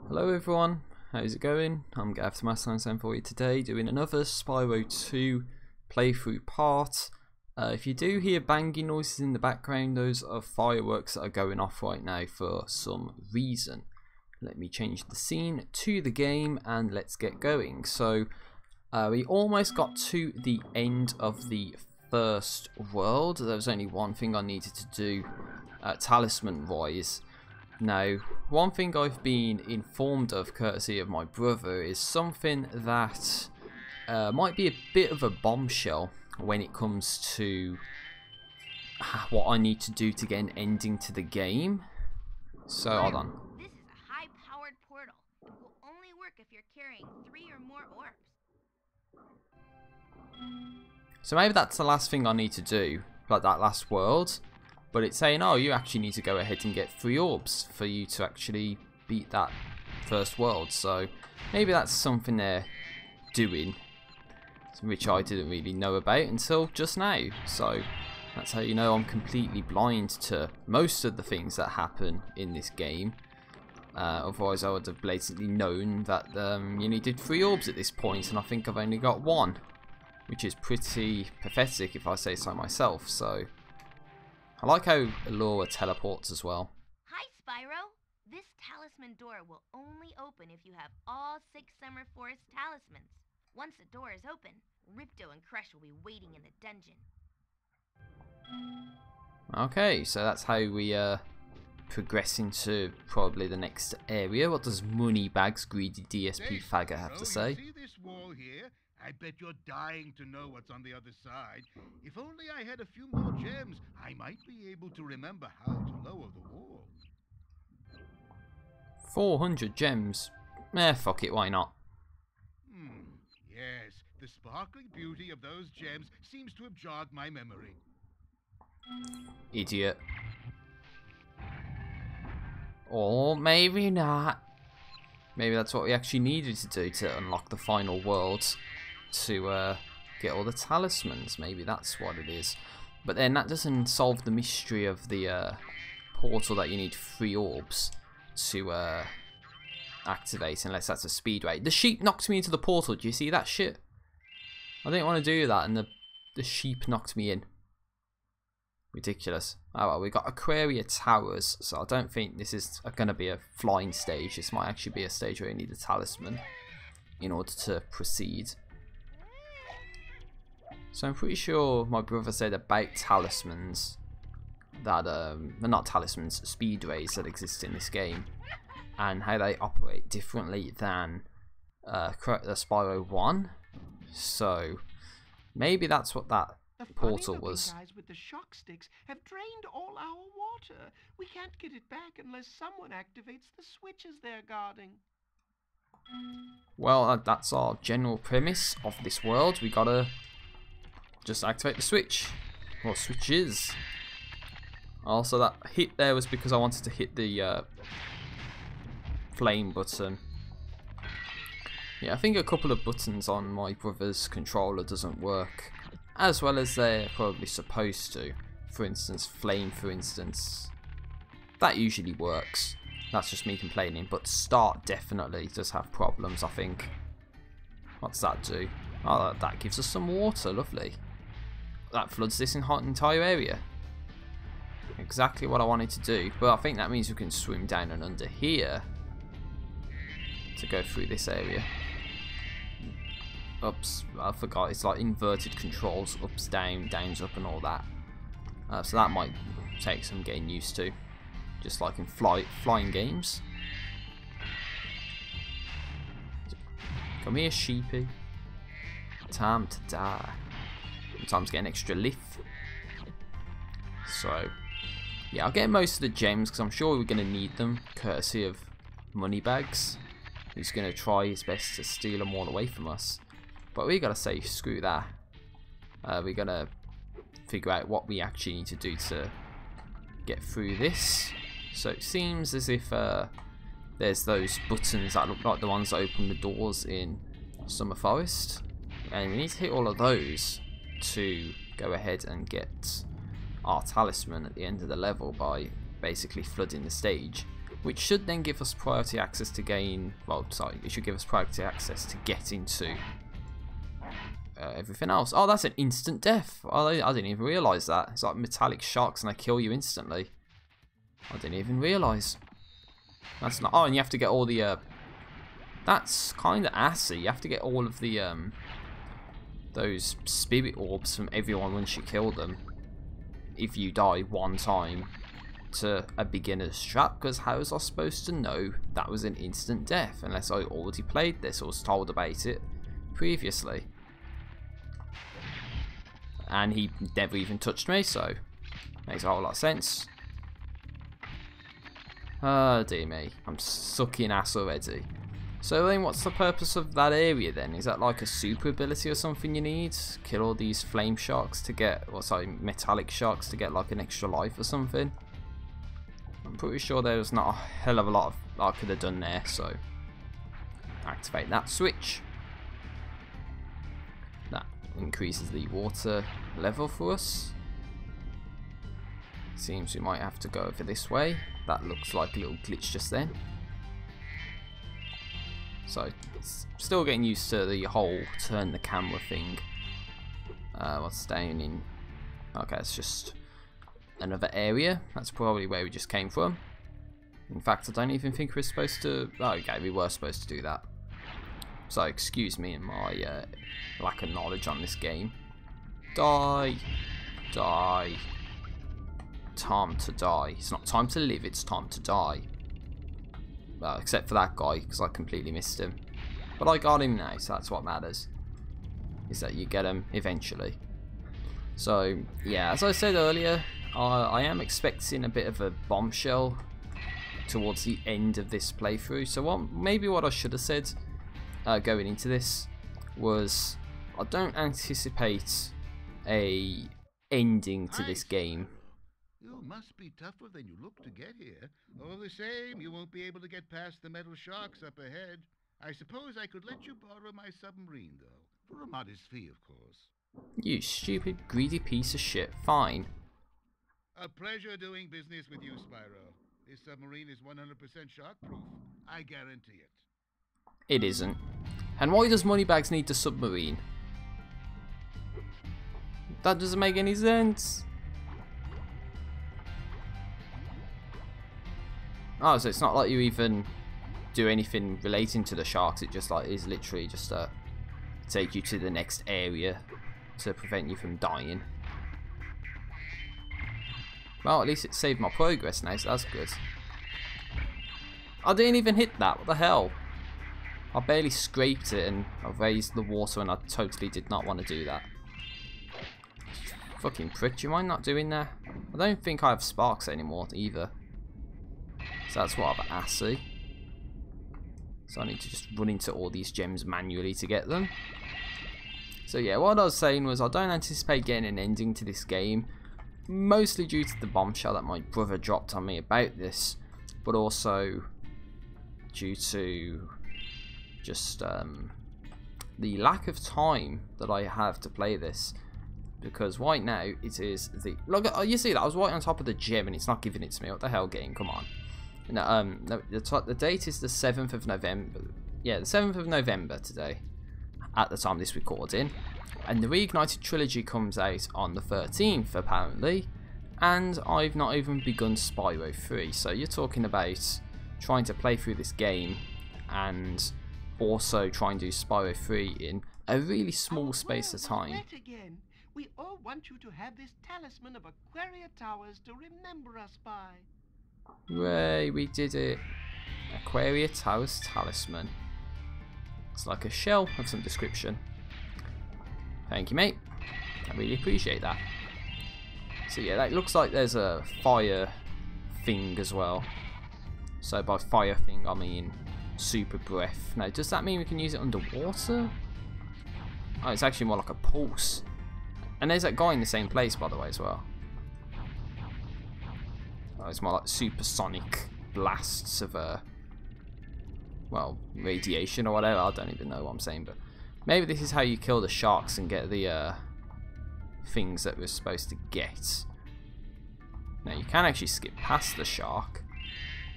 Hello everyone, how's it going? I'm Gav7 for you today, doing another Spyro 2 playthrough part. If you do hear banging noises in the background, those are fireworks that are going off right now for some reason. Let me change the scene to the game and let's get going. So we almost got to the end of the first world. There was only one thing I needed to do, talisman wise. Now, one thing I've been informed of, courtesy of my brother, is something that might be a bit of a bombshell when it comes to what I need to do to get an ending to the game. So, hold on. This is a high-powered portal. It will only work if you're carrying 3 or more orbs. So maybe that's the last thing I need to do, like that last world. But it's saying, oh, you actually need to go ahead and get 3 orbs for you to actually beat that first world. So maybe that's something they're doing, which I didn't really know about until just now. So that's how you know I'm completely blind to most of the things that happen in this game. Otherwise I would have blatantly known that you needed 3 orbs at this point, and I think I've only got 1, which is pretty pathetic if I say so myself. So I like how Laura teleports as well. Hi, Spyro. This talisman door will only open if you have all 6 Summer Forest talismans. Once the door is open, Ripto and Crush will be waiting in the dungeon. Okay, so that's how we progress into probably the next area. What does Moneybags Greedy DSP Faggot have to say? You see this wall here? I bet you're dying to know what's on the other side. If only I had a few more gems, I might be able to remember how to lower the wall. 400 gems. Fuck it, why not? Yes, the sparkling beauty of those gems seems to have jogged my memory. Idiot. Or maybe not. Maybe that's what we actually needed to do to unlock the final world, to get all the talismans. Maybe that's what it is. But then that doesn't solve the mystery of the portal that you need 3 orbs to activate, unless that's a speedway. The sheep knocked me into the portal. Do you see that shit? I didn't want to do that, and the sheep knocked me in. Ridiculous. Oh well, we got Aquaria Towers, so I don't think this is going to be a flying stage. This might actually be a stage where you need a talisman in order to proceed. So I'm pretty sure my brother said about talismans that they're not talismans, speedways that exist in this game, and how they operate differently than Spyro 1. So maybe that's what that portal was. The guys with the shock sticks have drained all our water. We can't get it back unless someone activates the switches they're guarding. Well, that's our general premise of this world. We gotta just activate the switch, or switches. Also, that hit there was because I wanted to hit the flame button. Yeah, I think a couple of buttons on my brother's controller doesn't work as well as they're probably supposed to. For instance, flame, for instance. That usually works. That's just me complaining. But start definitely does have problems, I think. What does that do? Oh, that gives us some water. Lovely. That floods this entire area. Exactly what I wanted to do. But I think that means we can swim down and under here to go through this area. Ups, I forgot, it's like inverted controls, ups, down, downs, up, and all that. So that might take some getting used to, just like in flying games. Come here, sheepy. Time to die. Sometimes get an extra lift. So, yeah, I'll get most of the gems because I'm sure we're going to need them, courtesy of Moneybags, who's going to try his best to steal them all away from us. But we gotta say, screw that. We're gonna figure out what we actually need to do to get through this. So it seems as if there's those buttons that look like the ones that open the doors in Summer Forest, and we need to hit all of those to go ahead and get our talisman at the end of the level by basically flooding the stage. which should then give us priority access to gain, well, sorry, it should give us priority access to get into everything else. Oh, that's an instant death. Oh, I didn't even realise that. It's like metallic sharks and they kill you instantly. I didn't even realise. That's not, oh, and you have to get all the, that's kind of assy. You have to get all of the, those spirit orbs from everyone once you kill them. If you die one time to a beginner's trap, because how was I supposed to know that was an instant death unless I already played this or was told about it previously? And he never even touched me, so makes a whole lot of sense. Oh dear me, I'm sucking ass already. So then what's the purpose of that area then? Is that like a super ability or something you need? Kill all these flame sharks to get, or sorry, metallic sharks to get like an extra life or something? I'm pretty sure there's not a hell of a lot of I could have done there, so activate that switch. That increases the water level for us. Seems we might have to go over this way. That looks like a little glitch just then. So, still getting used to the whole turn the camera thing. What's down in... Okay, it's just another area. That's probably where we just came from. In fact, I don't even think we're supposed to... Oh, okay, we were supposed to do that. So, excuse me and my lack of knowledge on this game. Die! Die! Time to die. It's not time to live, it's time to die. Except for that guy, because I completely missed him. But I got him now, so that's what matters. Is that you get him eventually. So, yeah, as I said earlier, I am expecting a bit of a bombshell towards the end of this playthrough. So maybe what I should have said going into this was I don't anticipate a ending to this game. You must be tougher than you look to get here. All the same, you won't be able to get past the metal sharks up ahead. I suppose I could let you borrow my submarine, though. For a modest fee, of course. You stupid, greedy piece of shit. Fine. A pleasure doing business with you, Spyro. This submarine is 100% shark-proof. I guarantee it. It isn't. And why does Moneybags need the submarine? That doesn't make any sense. Oh, so it's not like you even do anything relating to the sharks. It just like is literally just take you to the next area to prevent you from dying. Well, at least it saved my progress now, so that's good. I didn't even hit that. What the hell? I barely scraped it and I raised the water and I totally did not want to do that. Fucking prick, do you mind not doing that? I don't think I have sparks anymore either. So that's rather assy. So I need to just run into all these gems manually to get them. So yeah, what I was saying was I don't anticipate getting an ending to this game. Mostly due to the bombshell that my brother dropped on me about this. But also due to just the lack of time that I have to play this. Because right now it is the... Look, you see that? I was right on top of the gem and it's not giving it to me. What the hell, game? Come on. No, the date is the 7th of November. Yeah, the 7th of November today, at the time of this recording. And the Reignited Trilogy comes out on the 13th, apparently. And I've not even begun Spyro 3. So you're talking about trying to play through this game and also try and do Spyro 3 in a really small space of time. Again. We all want you to have this talisman of Aquaria Towers to remember us by. Hooray, we did it. Aquaria Towers Talisman. It's like a shell of some description. Thank you, mate. I really appreciate that. So yeah, that looks like there's a fire thing as well. So by fire thing, I mean super breath. Now, does that mean we can use it underwater? Oh, it's actually more like a pulse. And there's that guy in the same place, by the way, as well. Oh, it's more like supersonic blasts of well, radiation or whatever. I don't even know what I'm saying, but maybe this is how you kill the sharks and get the things that we're supposed to get. Now, you can actually skip past the shark,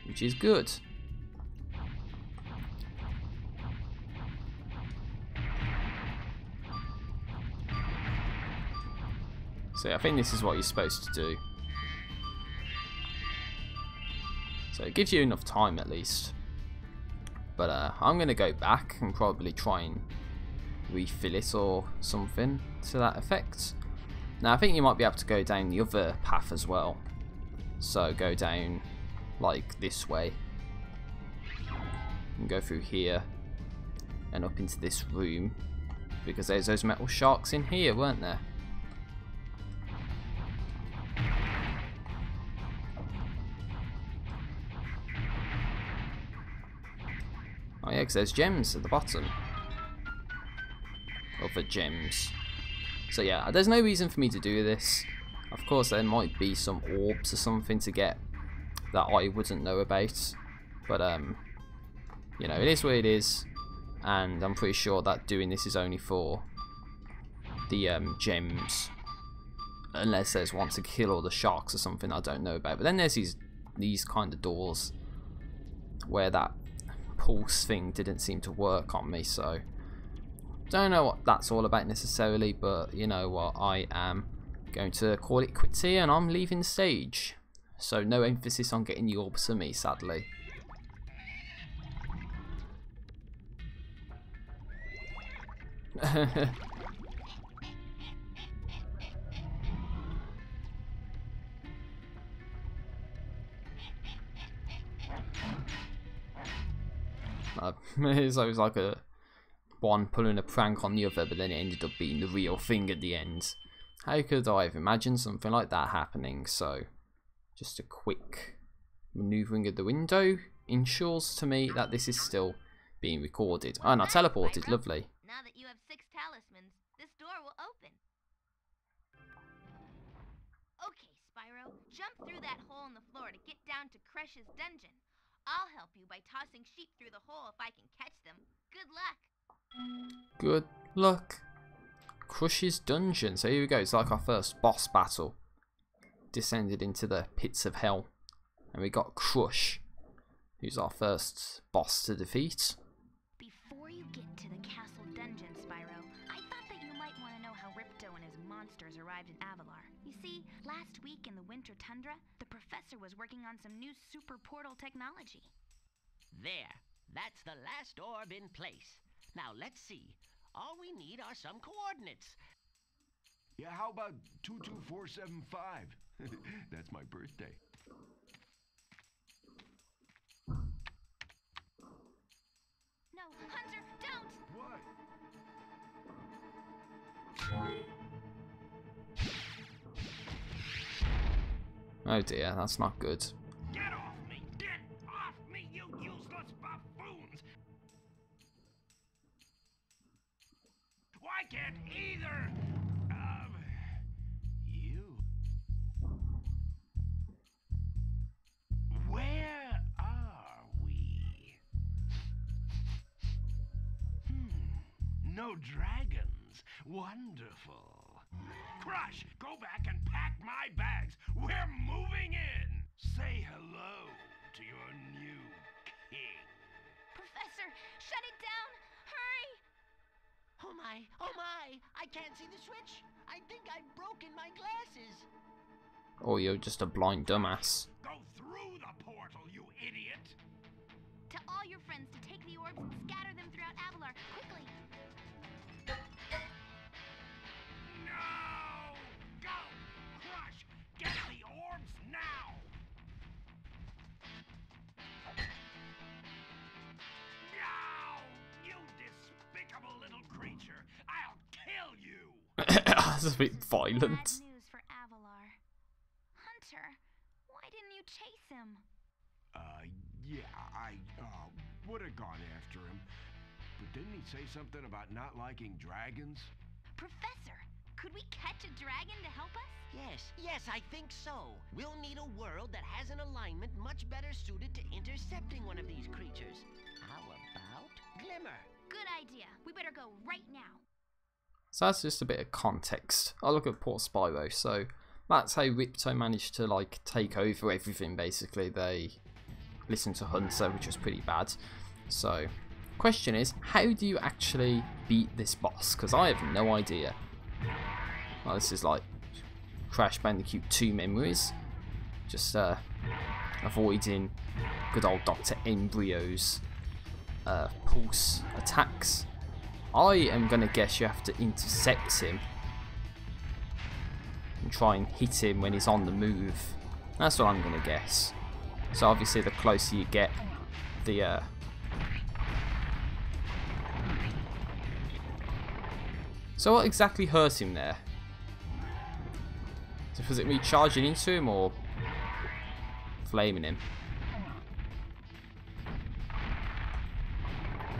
which is good. So I think this is what you're supposed to do. So it gives you enough time at least. But I'm going to go back and probably try and refill it or something to that effect. Now I think you might be able to go down the other path as well. So go down like this way. And go through here. And up into this room. Because there's those metal sharks in here, weren't there? Oh yeah, because there's gems at the bottom. Other gems. So yeah, there's no reason for me to do this. Of course there might be some orbs or something to get that I wouldn't know about. But you know, it is what it is. And I'm pretty sure that doing this is only for the gems. Unless there's one to kill all the sharks or something I don't know about. But then there's these kind of doors where that pulse thing didn't seem to work on me, so don't know what that's all about necessarily, but you know what, I am going to call it quits here and I'm leaving the stage. So no emphasis on getting the orbs for me, sadly. It's always like a one pulling a prank on the other, but then it ended up being the real thing at the end. How could I have imagined something like that happening? So just a quick maneuvering of the window ensures to me that this is still being recorded. Oh, and I teleported, lovely. Now that you have 6 talismans, this door will open. Okay, Spyro, jump through that hole in the floor to get down to Crush's dungeon. I'll help you by tossing sheep through the hole if I can catch them. Good luck. Good luck. Crush's dungeon. So here we go. It's like our first boss battle. Descended into the pits of hell. And we got Crush, who's our first boss to defeat. Before you get to the castle dungeon, Spyro, I thought that you might want to know how Ripto and his monsters arrived in Avalar. You see, last week in the winter tundra, the professor was working on some new super portal technology. There. That's the last orb in place. Now let's see. All we need are some coordinates. Yeah, how about 22475? That's my birthday. No, Hunter, don't! What? Oh dear, that's not good. Get off me! Get off me, you useless buffoons! Why can't either of you? Where are we? No dragons. Wonderful. Crush, go back and pack my bags. We're moving in. Say hello to your new king. Professor, shut it down! Hurry! Oh my, oh my! I can't see the switch. I think I've broken my glasses. Or you're just a blind dumbass. Go through the portal, you idiot! To all your friends to take the orbs and scatter them throughout Avalar, quickly! No! Go! Crush! Get the orbs now! No! You despicable little creature! I'll kill you! That's a bit violent. Bad news for Avalar. Hunter, why didn't you chase him? Yeah, I would have gone after him. But didn't he say something about not liking dragons? Professor, could we catch a dragon to help us? Yes, I think so. We'll need a world that has an alignment much better suited to intercepting one of these creatures. How about Glimmer? Good idea. We better go right now. So that's just a bit of context. I look at poor Spyro, so that's how Ripto managed to like take over everything basically. They listen to Hunter, which was pretty bad. So, question is, how do you actually beat this boss? Because I have no idea. Well, this is like Crash Bandicoot 2 memories. Just avoiding good old Dr. Embryo's pulse attacks. I am going to guess you have to intercept him and try and hit him when he's on the move. That's what I'm going to guess. So obviously the closer you get, the So what exactly hurt him there? So was it me charging into him or flaming him?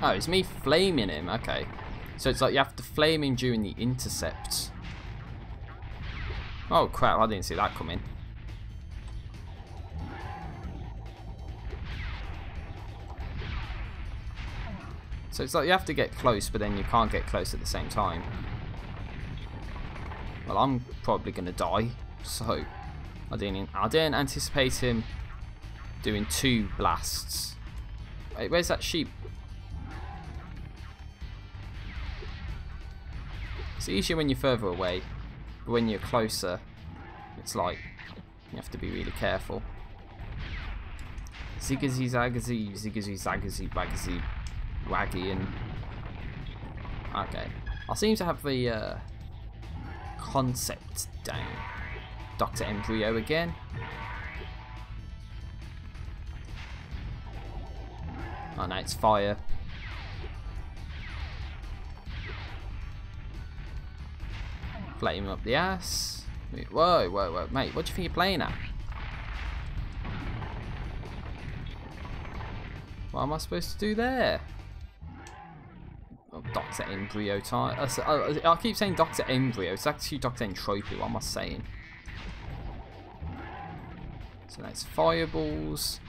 Oh, it's me flaming him, okay. So it's like you have to flame him during the intercept. Oh crap, I didn't see that coming. So it's like you have to get close, but then you can't get close at the same time. Well, I'm probably going to die, so I didn't anticipate him doing 2 blasts. Wait, where's that sheep? It's easier when you're further away, but when you're closer, it's like you have to be really careful. Zigazzy zagazzy, zigazzy zagazzy bagazzy waggy, and okay. I seem to have the concept down. Dr. Embryo again. Oh no, it's fire. Flame him up the ass. Whoa, whoa, whoa, mate, what do you think you're playing at? What am I supposed to do there? Oh, Dr. Embryo time. I keep saying Dr. Embryo. It's actually Dr. Entropy. What am I saying? So that's fireballs.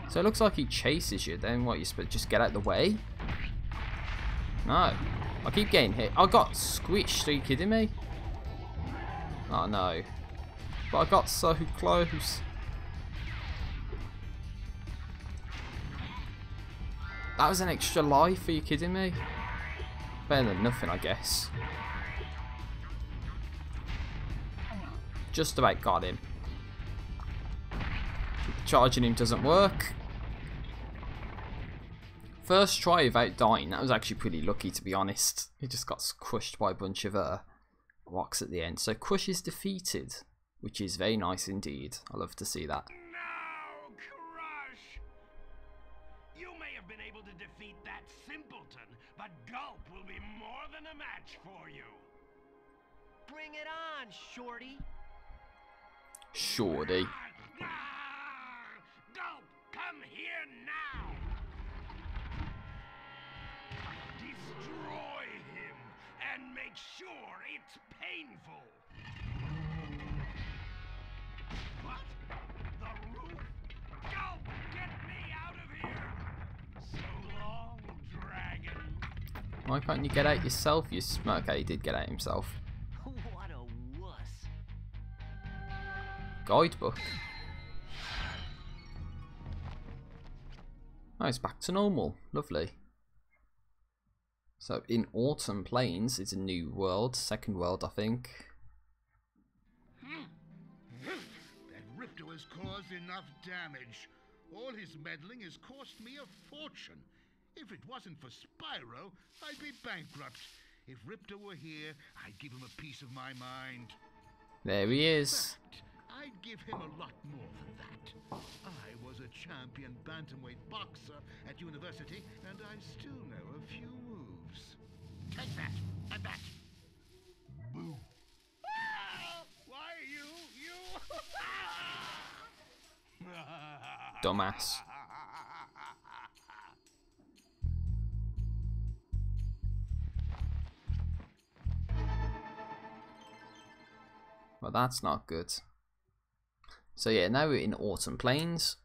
So it looks like he chases you. Then what, you supposed to just get out of the way? No. I keep getting hit. I got squished. Are you kidding me? Oh no. But I got so close. That was an extra life, are you kidding me? Better than nothing, I guess. Just about got him. Charging him doesn't work. First try without dying, that was actually pretty lucky, to be honest. He just got crushed by a bunch of rocks at the end. So Crush is defeated, which is very nice indeed. I love to see that. No, Crush! You may have been able to defeat that simpleton, but Gulp will be more than a match for you. Bring it on, Shorty. Shorty. Gulp, come here now! Destroy him and make sure it's painful. What? The roof? Gulp, get me out of here! So long, dragon. Why can't you get out yourself? You okay, he did get out himself. What a wuss. Guidebook. Oh, it's back to normal. Lovely. So in Autumn Plains is a new world, second world I think. That Ripto has caused enough damage. All his meddling has cost me a fortune. If it wasn't for Spyro, I'd be bankrupt. If Ripto were here, I'd give him a piece of my mind. There he is. I'd give him a lot more than that. I was a champion bantamweight boxer at university, and I still know a few moves. Take that, and that. Boo. Ah! Why you? Dumbass. Well, that's not good. So yeah, now we're in Autumn Plains.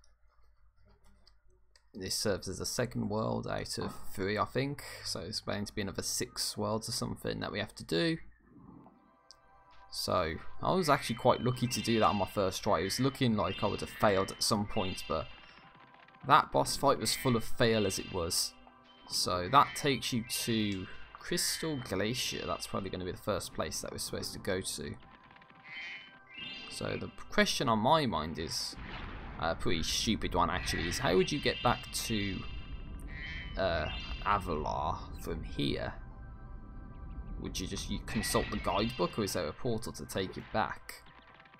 This serves as a second world out of 3, I think. So it's going to be another 6 worlds or something that we have to do. So I was actually quite lucky to do that on my first try. It was looking like I would have failed at some point, but that boss fight was full of fail as it was. So that takes you to Crystal Glacier. That's probably going to be the first place that we're supposed to go to. So the question on my mind is a pretty stupid one actually, is how would you get back to Avalar from here? Would you just consult the guidebook, or is there a portal to take you back?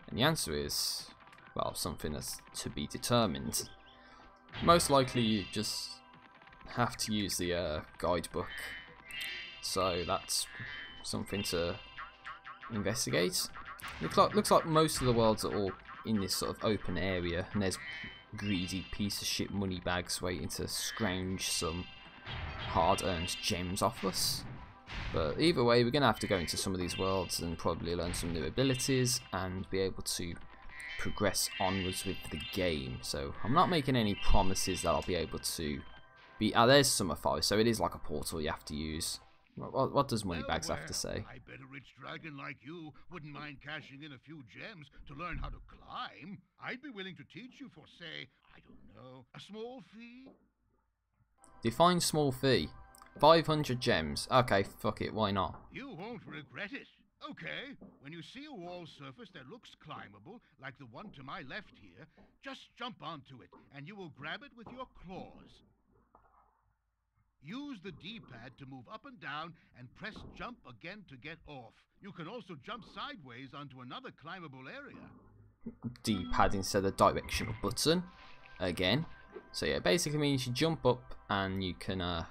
And the answer is, well, something that's to be determined. Most likely you just have to use the guidebook. So that's something to investigate. Looks like most of the worlds are all in this sort of open area, and there's greedy piece of shit money bags waiting to scrounge some hard-earned gems off us. But either way, we're going to have to go into some of these worlds and probably learn some new abilities and be able to progress onwards with the game. So I'm not making any promises that I'll be able to be... Ah, there's Summer Forest, so it is like a portal you have to use. What does Moneybags have to say? I bet a rich dragon like you wouldn't mind cashing in a few gems to learn how to climb. I'd be willing to teach you for, say, I don't know, a small fee? Define small fee. 500 gems. Okay, fuck it, why not? You won't regret it. Okay, when you see a wall surface that looks climbable, like the one to my left here, just jump onto it, and you will grab it with your claws. Use the D-pad to move up and down, and press jump again to get off. You can also jump sideways onto another climbable area. D-pad instead of directional button. Again. So yeah, basically means you jump up and you can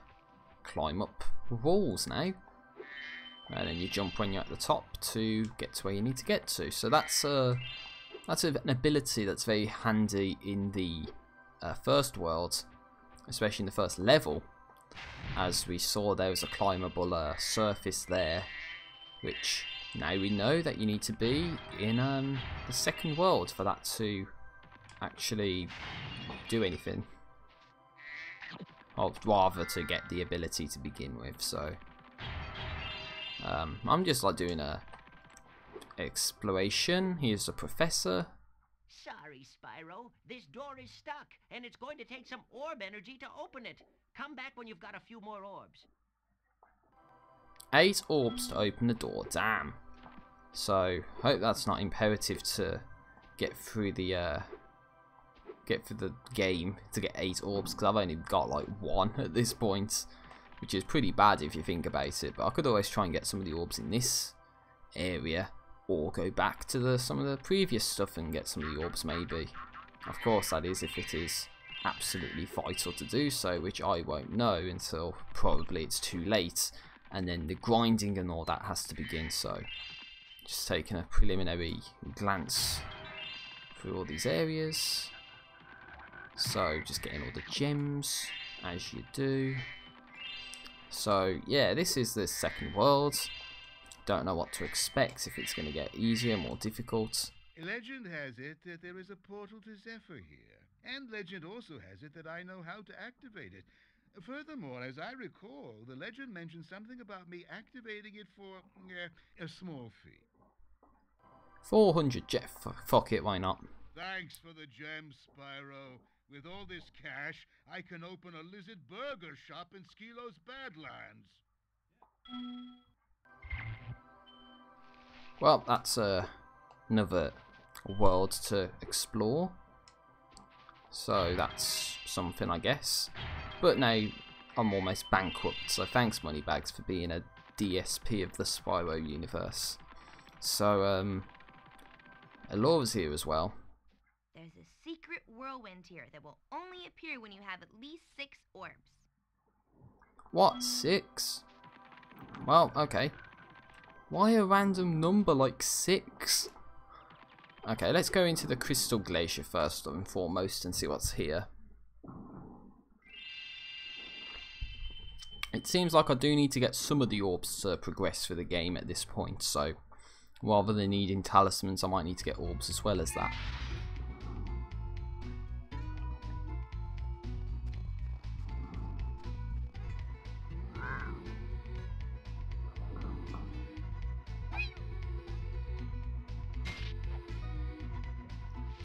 climb up walls now. And then you jump when you're at the top to get to where you need to get to. So that's an ability that's very handy in the first world, especially in the first level. As we saw, there was a climbable surface there, which now we know that you need to be in the second world for that to actually do anything. Or rather, to get the ability to begin with. So I'm just like doing a exploration. Here's a professor. Sorry, Spyro. This door is stuck, and it's going to take some orb energy to open it. Come back when you've got a few more orbs. 8 orbs to open the door. Damn. So hope that's not imperative to get through the game to get 8 orbs, because I've only got like 1 at this point, which is pretty bad if you think about it. But I could always try and get some of the orbs in this area, or go back to some of the previous stuff and get some of the orbs maybe. Of course, that is if it is absolutely vital to do so, which I won't know until probably it's too late, and then the grinding and all that has to begin. So just taking a preliminary glance through all these areas. So just getting all the gems as you do. So yeah, this is the second world. Don't know what to expect, if it's going to get easier, more difficult. Legend has it that there is a portal to Zephyr here. And legend also has it that I know how to activate it. Furthermore, as I recall, the legend mentioned something about me activating it for a small fee. 400 jet. Fuck it, why not? Thanks for the gems, Spyro. With all this cash, I can open a lizard burger shop in Skilo's Badlands. Well, that's another world to explore. So that's something, I guess. But now I'm almost bankrupt, so thanks Moneybags for being a DSP of the Spyro universe. So, Alora's here as well. There's a secret whirlwind here that will only appear when you have at least 6 orbs. What, 6? Well, okay. Why a random number like 6? Okay, let's go into the Crystal Glacier first and foremost and see what's here. It seems like I do need to get some of the orbs to progress through the game at this point, so rather than needing talismans, I might need to get orbs as well as that.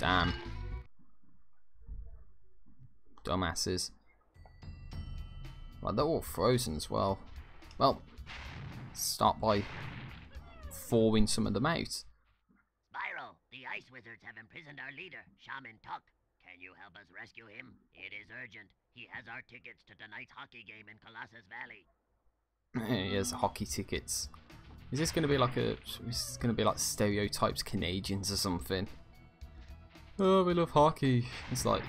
Damn. Dumbasses. Well, they're all frozen as well. Well, start by thawing some of them out. Spyro, the ice wizards have imprisoned our leader, Shaman Tuck. Can you help us rescue him? It is urgent. He has our tickets to tonight's hockey game in Colossus Valley. He has hockey tickets. Is this going to be like stereotypes Canadians or something? Oh, we love hockey. It's like,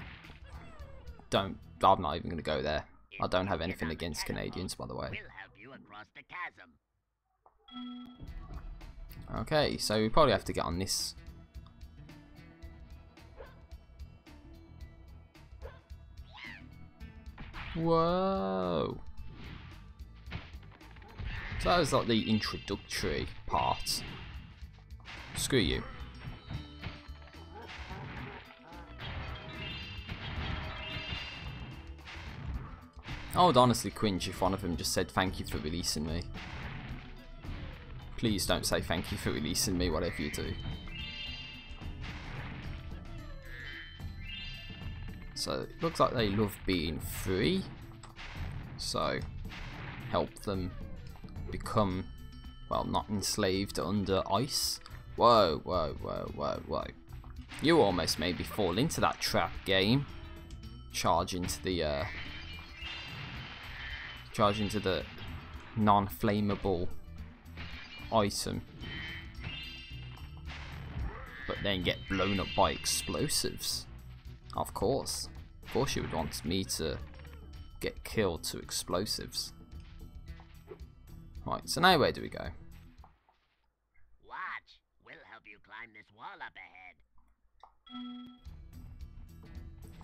I'm not even going to go there. I don't have anything against Canadians, by the way. We'll help you across the chasm. Okay, so we probably have to get on this. Whoa! So that was like the introductory part. Screw you. I would honestly cringe if one of them just said thank you for releasing me. Please don't say thank you for releasing me, whatever you do. So it looks like they love being free. So help them become, well, not enslaved under ice. Whoa, whoa, whoa, whoa, whoa. You almost made me fall into that trap, game. Charge into the non-flammable item, but then get blown up by explosives. Of course you would want me to get killed to explosives. Right, so now where do we go? Watch, we'll help you climb this wall up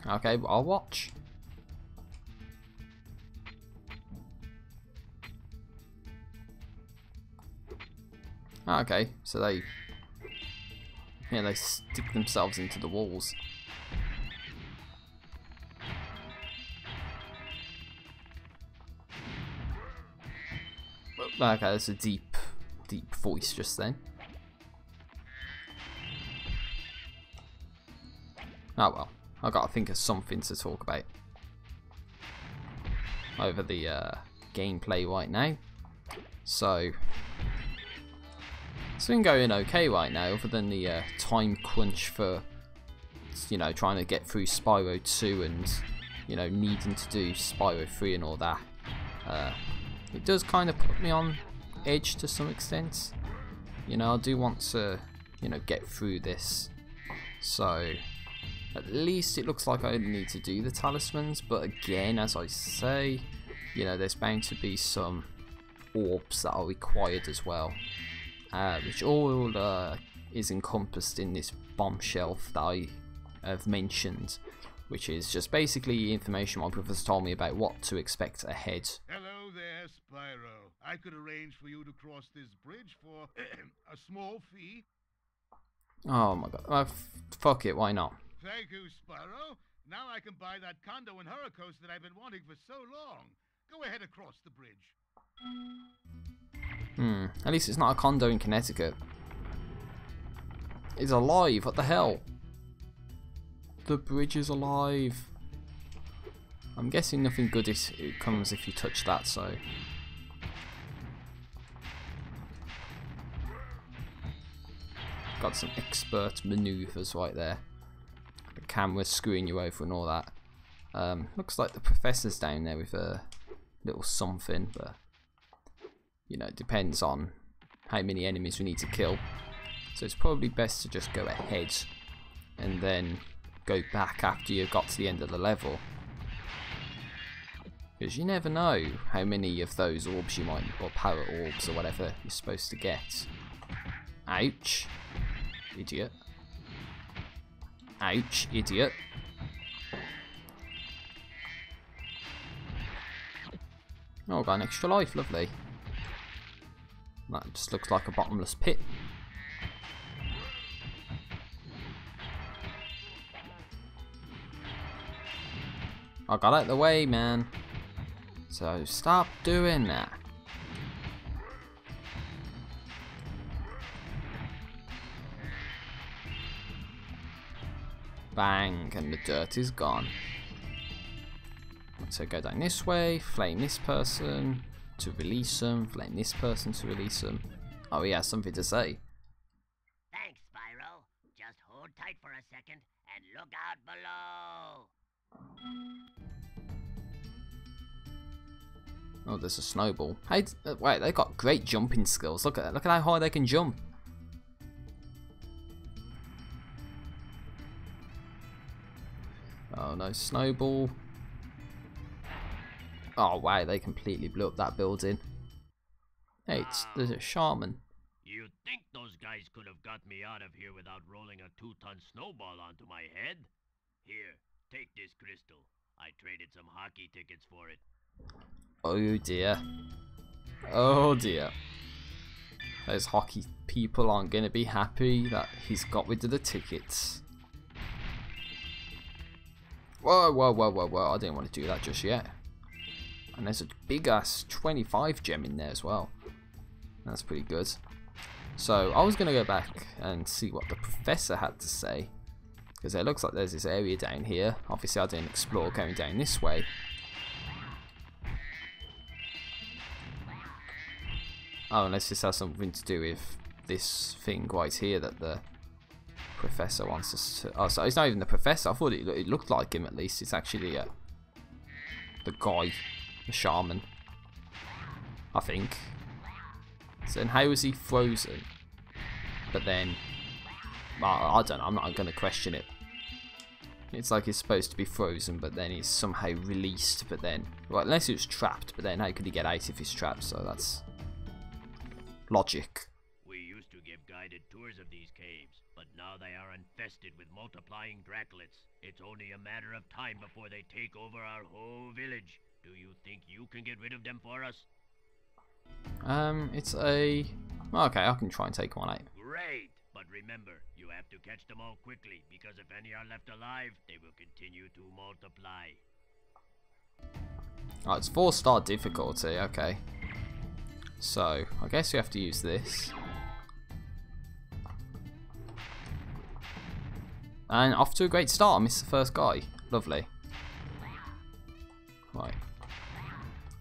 ahead. Okay, I'll watch. Okay, so they stick themselves into the walls. Okay, that's a deep voice just then. Oh well, I gotta think of something to talk about over the gameplay right now. So it's been going okay right now, other than the time crunch for, you know, trying to get through Spyro 2 and, you know, needing to do Spyro 3 and all that. It does kind of put me on edge to some extent. You know, I do want to, you know, get through this. So at least it looks like I only need to do the talismans, but again, as I say, you know, there's bound to be some orbs that are required as well. Which all is encompassed in this bomb shelf that I have mentioned, which is just basically information my brother's told me about what to expect ahead. Hello there, Spyro. I could arrange for you to cross this bridge for a small fee. Oh my god, fuck it, why not? Thank you, Spyro. Now I can buy that condo in Hurricane that I've been wanting for so long. Go ahead across the bridge. At least it's not a condo in Connecticut. It's alive, what the hell? The bridge is alive. I'm guessing nothing good it comes if you touch that, so. Got some expert maneuvers right there. The camera's screwing you over and all that. Looks like the professor's down there with a little something, but you know, it depends on how many enemies we need to kill. So it's probably best to just go ahead and then go back after you've got to the end of the level. Because you never know how many of those orbs you might, or power orbs or whatever you're supposed to get. Ouch. Idiot. Ouch, idiot. Oh, got an extra life, lovely. That just looks like a bottomless pit. I got out of the way, man. So stop doing that. Bang, and the dirt is gone. So go down this way, flame this person to release them, flame this person to release them. Oh, he has something to say. Thanks, Spyro. Just hold tight for a second and look out below. Oh, there's a snowball. Hey, wait, they've got great jumping skills. Look at how high they can jump. Oh no, snowball. Oh wow, they completely blew up that building. Hey, there's a shaman. You think those guys could have got me out of here without rolling a 2-ton snowball onto my head? Here, take this crystal. I traded some hockey tickets for it. Oh dear. Oh dear. Those hockey people aren't going to be happy that he's got rid of the tickets. Whoa, whoa, whoa, whoa, whoa. I didn't want to do that just yet. And there's a big ass 25 gem in there as well. That's pretty good. So I was going to go back and see what the professor had to say. Because it looks like there's this area down here. Obviously I didn't explore going down this way. Oh, unless this has something to do with this thing right here that the professor wants us to... Oh, so it's not even the professor. I thought it looked like him at least. It's actually the guy, the shaman, I think. So then how is he frozen? But then... I don't know. I'm not going to question it. It's like he's supposed to be frozen, but then he's somehow released. But then... Well, unless he was trapped. But then how could he get out if he's trapped? So that's... logic. We used to give guided tours of these caves, but now they are infested with multiplying Draclets. It's only a matter of time before they take over our whole village. Do you think you can get rid of them for us? It's a... Okay, I can try and take one out. Great! But remember, you have to catch them all quickly, because if any are left alive, they will continue to multiply. Oh, it's 4-star difficulty, okay. So, I guess you have to use this. And off to a great start. I missed the first guy. Lovely. Right.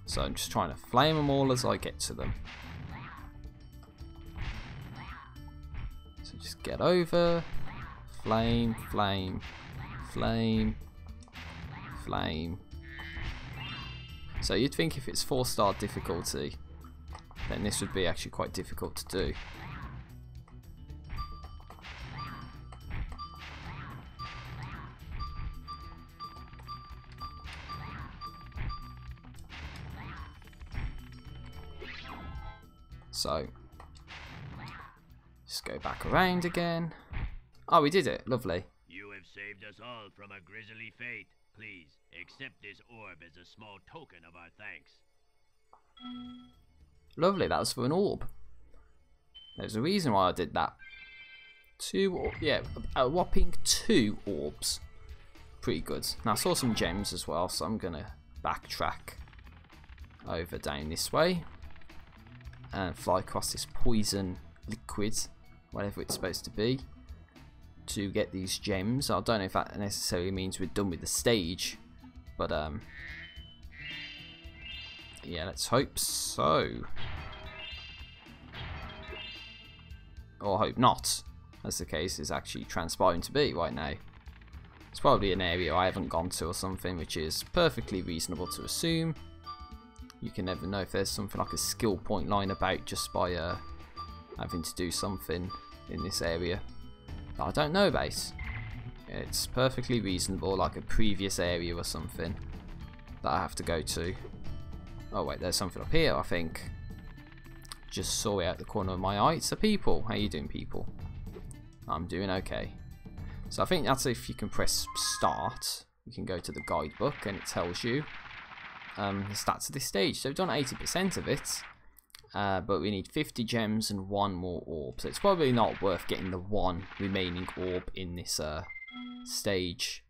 So I'm just trying to flame them all as I get to them. So just get over. Flame, flame, flame, flame. So you'd think if it's 4-star difficulty, then this would be actually quite difficult to do. So, just go back around again. Oh, we did it. Lovely. You have saved us all from a grisly fate. Please, accept this orb as a small token of our thanks. Lovely, that was for an orb. There's a reason why I did that. A whopping 2 orbs. Pretty good. Now I saw some gems as well, so I'm gonna backtrack over down this way and fly across this poison liquid, whatever it's supposed to be, to get these gems. I don't know if that necessarily means we're done with the stage, but yeah, let's hope so. Or hope not, as the case is actually transpiring to be right now. It's probably an area I haven't gone to or something, which is perfectly reasonable to assume. You can never know if there's something like a skill point lying about just by having to do something in this area that I don't know about. It's perfectly reasonable, like a previous area or something that I have to go to. Oh wait, there's something up here, I think. Just saw it out the corner of my eye. It's the people. How you doing, people? I'm doing okay. So I think that's if you can press start. You can go to the guidebook and it tells you the stats of this stage. So we've done 80% of it, but we need 50 gems and 1 more orb. So it's probably not worth getting the 1 remaining orb in this stage,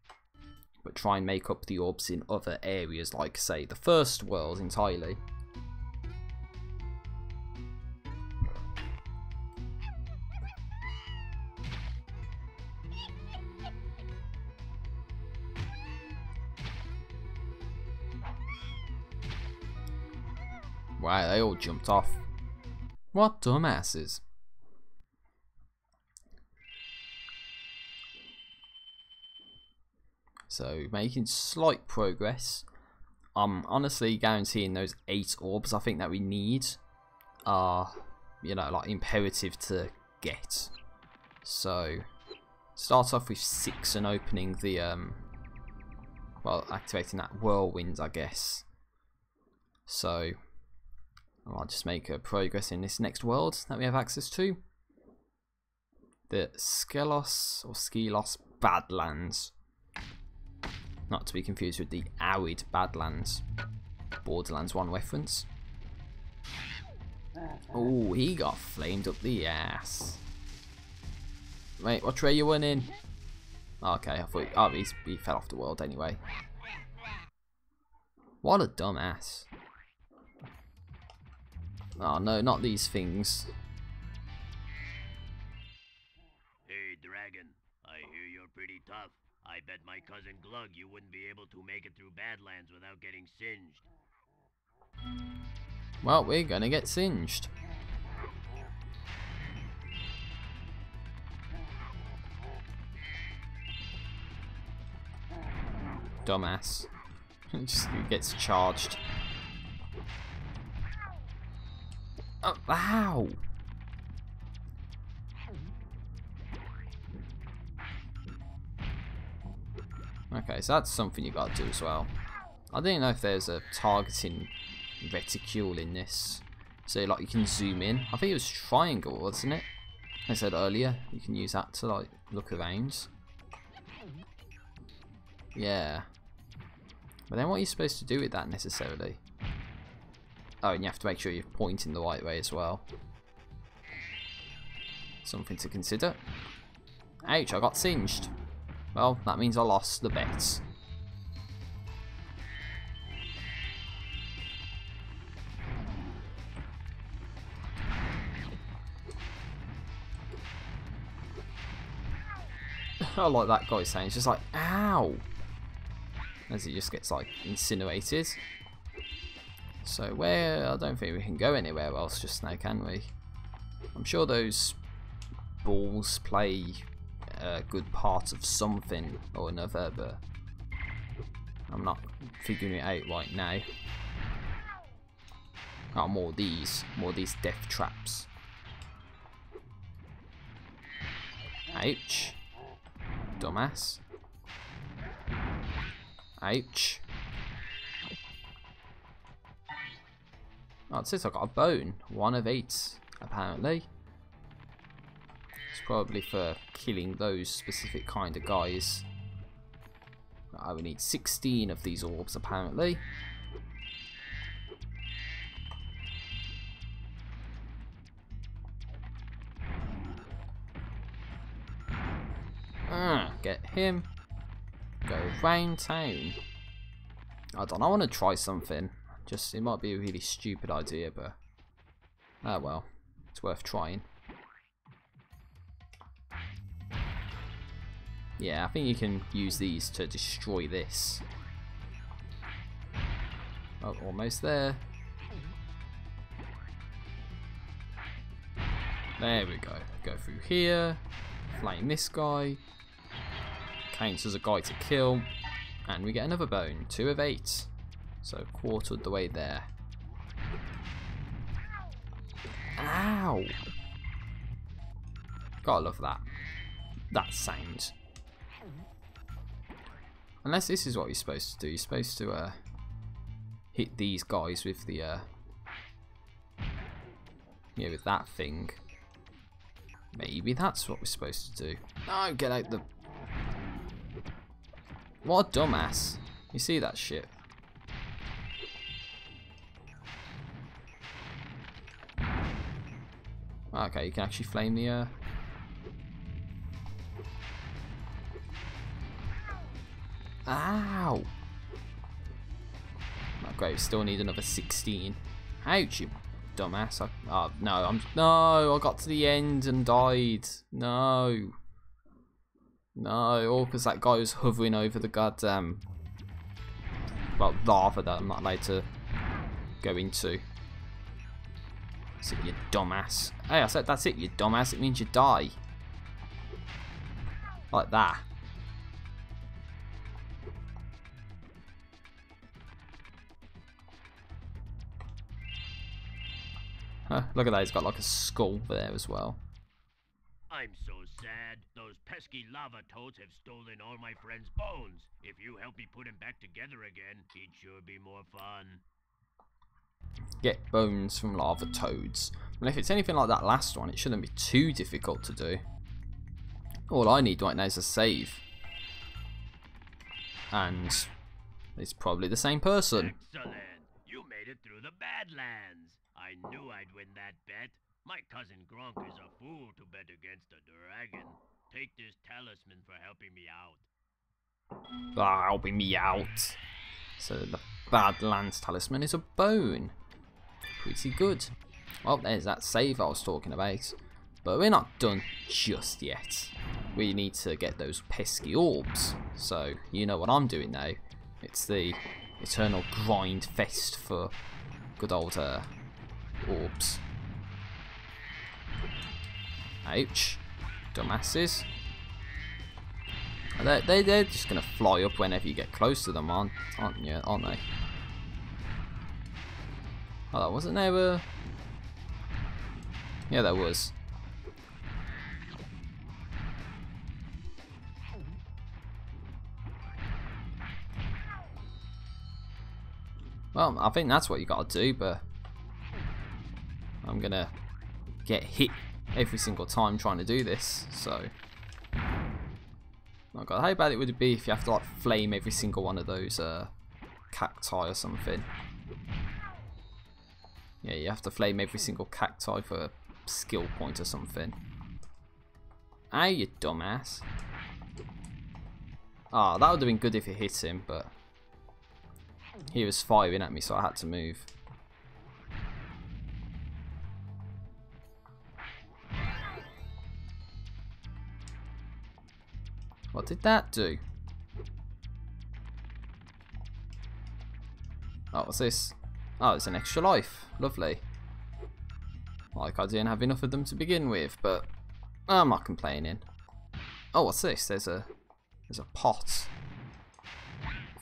but try and make up the orbs in other areas, like say the first world entirely. Wow, they all jumped off. What dumbasses. So, making slight progress. I'm honestly guaranteeing those 8 orbs I think that we need are, you know, like imperative to get. So, start off with 6 and opening the, well, activating that whirlwind, I guess. So, I'll just make a progress in this next world that we have access to. The Skelos Badlands. Not to be confused with the Arid Badlands. Borderlands 1 reference. Oh, he got flamed up the ass. Wait, what tray you went in? Okay, I thought he fell off the world anyway. What a dumbass. Oh no, not these things. Hey, Dragon. I hear you're pretty tough. I bet my cousin Glug you wouldn't be able to make it through Badlands without getting singed. Well, we're gonna get singed. Dumbass. Just gets charged. Oh, ow! Okay, so that's something you gotta do as well. I didn't know if there's a targeting reticule in this. So like you can zoom in. I think it was triangle, wasn't it? I said earlier, you can use that to like look around. Yeah. But then what are you supposed to do with that necessarily? Oh, and you have to make sure you're pointing the right way as well. Something to consider. Ouch, I got singed. Well, that means I lost the bet. I like that guy saying, it's just like, ow! As he just gets like incinerated. So where, I don't think we can go anywhere else just now, can we? I'm sure those balls play a good part of something or another, but I'm not figuring it out right now. Oh, more of these death traps. Ouch. Dumbass. Ouch. Oh, it says I got a bone. 1 of 8, apparently. It's probably for killing those specific kind of guys. I would need 16 of these orbs, apparently. Get him. Go round town. I don't know, I want to try something. Just, it might be a really stupid idea, but oh well, it's worth trying. Yeah, I think you can use these to destroy this. Oh, almost there. There we go. Go through here. Flame this guy. Counts as a guy to kill. And we get another bone. 2 of 8. So quarter of the way there. Ow! Gotta love that. That sound. Unless this is what you're supposed to do. You're supposed to hit these guys with the yeah, with that thing. Maybe that's what we're supposed to do. No, get out the... What a dumbass. You see that shit? Okay, you can actually flame the Ow! Oh, great, we still need another 16. Ouch, you dumbass. No, I got to the end and died. No. No, all because that guy was hovering over the goddamn... well, lava that I'm not allowed to go into. That's it, you dumbass. Hey, I said that's it, you dumbass. It means you die. Like that. Huh, look at that, he's got like a skull there as well. I'm so sad. Those pesky lava toads have stolen all my friend's bones. If you help me put him back together again, it'd sure be more fun. Get bones from lava toads. Well, if it's anything like that last one, it shouldn't be too difficult to do. All I need right now is a save. And it's probably the same person. Excellent. You made it through the Badlands. I knew I'd win that bet. My cousin Gronk is a fool to bet against a dragon. Take this talisman for helping me out. Ah, helping me out. So the Badlands talisman is a bone. Pretty good. Well, there's that save I was talking about. But we're not done just yet. We need to get those pesky orbs. So, you know what I'm doing now. It's the eternal grind fest for good old orbs. Ouch. Dumbasses. They're just going to fly up whenever you get close to them, aren't they? Oh, wasn't there a... Yeah, there was. Well, I think that's what you got to do, but I'm going to get hit every single time trying to do this, so... Oh god, how bad it would be if you have to like flame every single one of those cacti or something. Yeah, you have to flame every single cacti for a skill point or something. Ah, you dumbass. Ah, that would have been good if it hit him, but he was firing at me, so I had to move. What did that do? Oh, what's this? Oh, it's an extra life. Lovely. Like I didn't have enough of them to begin with, but I'm not complaining. Oh, what's this? There's a pot.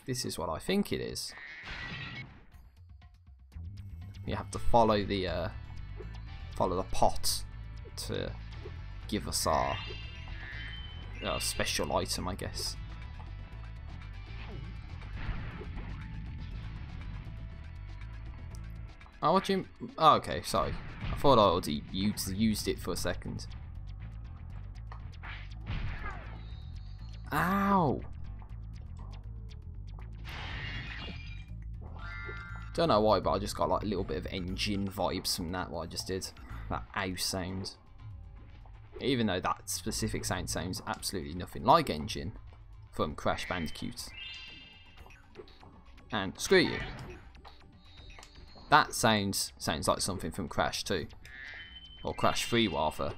This is what I think it is. You have to follow the pot to give us our special item, I guess. Oh, what do you... Oh, okay, sorry. I thought I already used it for a second. Ow! Don't know why, but I just got like a little bit of engine vibes from that, what I just did. That ow sound. Even though that specific sound sounds absolutely nothing like engine from Crash Bandicoot. And screw you. That sounds like something from Crash 2. Or Crash 3 rather.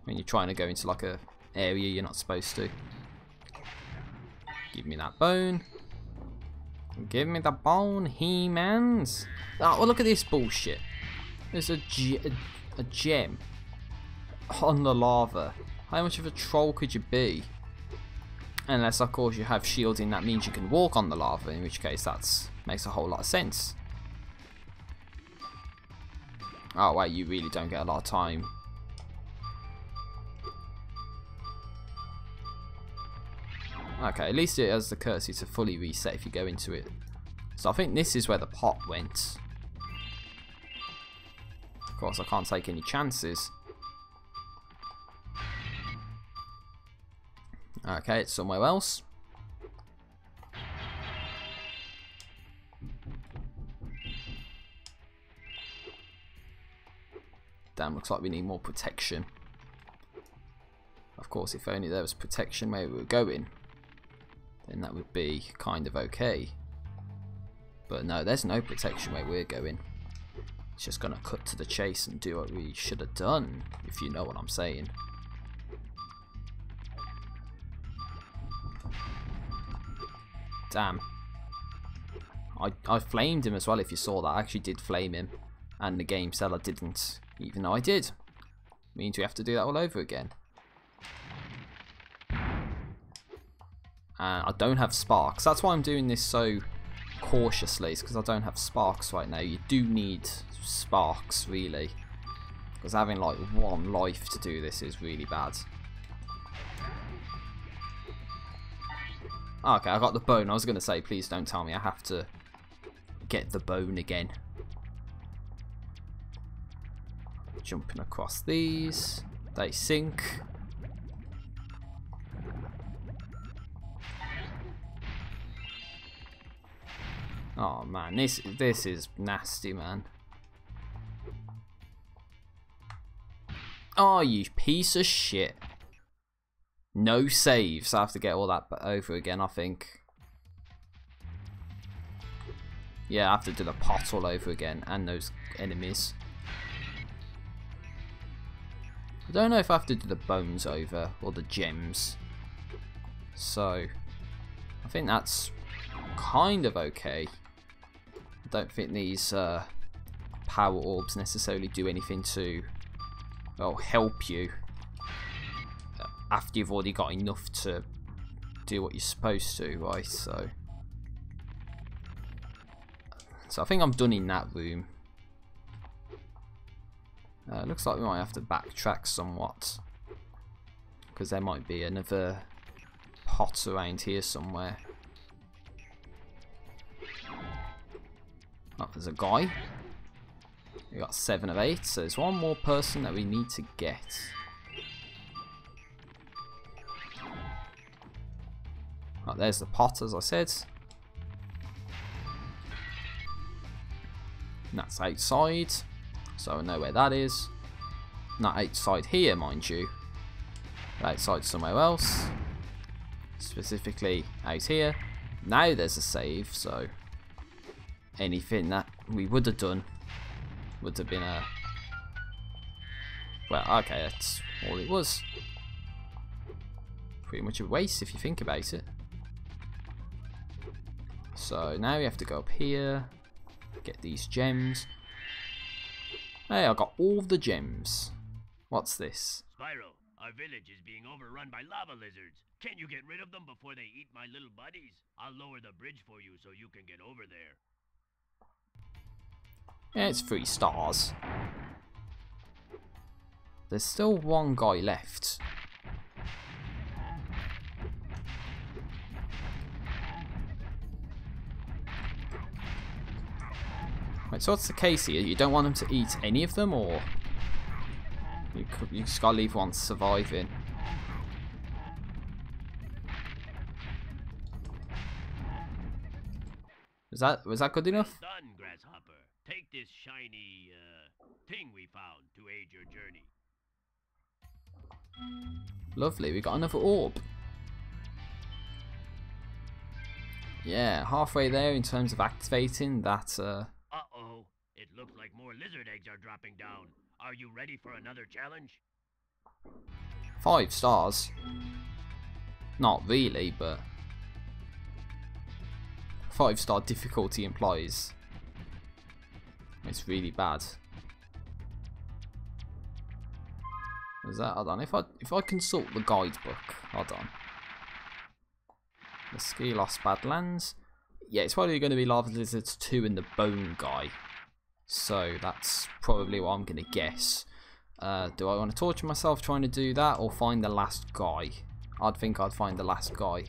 When you're trying to go into like a area you're not supposed to. Give me that bone. Give me the bone, He-Mans. Oh, well, look at this bullshit. There's a gem on the lava. How much of a troll could you be? Unless of course you have shielding, that means you can walk on the lava, in which case that makes a whole lot of sense. Oh wait, you really don't get a lot of time. Okay, at least it has the courtesy to fully reset if you go into it. So I think this is where the pot went. Of course I can't take any chances. Okay, it's somewhere else. Damn, looks like we need more protection. Of course, if only there was protection where we were going, then that would be kind of okay. But no, there's no protection where we're going. It's just gonna cut to the chase and do what we should have done, if you know what I'm saying. Damn. I flamed him as well, if you saw that. I actually did flame him. and the game said I didn't, even though I did. Means we have to do that all over again. And I don't have sparks. That's why I'm doing this so cautiously. It's because I don't have sparks right now. You do need sparks, really. Because having like 1 life to do this is really bad. Okay, I got the bone. I was going to say, please don't tell me I have to get the bone again. Jumping across these. They sink. Oh man, this is nasty, man. Oh, you piece of shit. No saves. I have to get all that over again, I think. Yeah, I have to do the pot all over again, and those enemies. I don't know if I have to do the bones over, or the gems. So, I think that's kind of okay. I don't think these power orbs necessarily do anything to, well, help you after you've already got enough to do what you're supposed to, right? So I think I'm done in that room. Looks like we might have to backtrack somewhat, because there might be another pot around here somewhere. Oh, there's a guy. We got 7 of 8, so there's one more person that we need to get. Oh, there's the pot, as I said. And that's outside, so I know where that is. Not outside here, mind you. Outside somewhere else. Specifically out here. Now there's a save, so anything that we would have done would have been a... Well, okay, that's all it was. Pretty much a waste if you think about it. So now we have to go up here, get these gems. Hey, I got all the gems. What's this? Spyro, our village is being overrun by lava lizards. Can you get rid of them before they eat my little buddies? I'll lower the bridge for you so you can get over there. Yeah, it's 3 stars. There's still 1 guy left. Wait, so what's the case here? You don't want them to eat any of them, or you just gotta leave one surviving? Was that good enough? Well done, Grasshopper. Take this shiny thing we found to aid your journey. Lovely, we got another orb. Yeah, halfway there in terms of activating that. Uh-oh. It looks like more lizard eggs are dropping down. Are you ready for another challenge? 5 stars. Not really, but 5-star difficulty implies it's really bad. Is that? Hold on. If I consult the guidebook, hold on. The Ski Lost Badlands. Yeah, it's probably going to be Lava Lizards 2 and the Bone Guy. So that's probably what I'm going to guess. Do I want to torture myself trying to do that, or find the last guy? I'd think I'd find the last guy,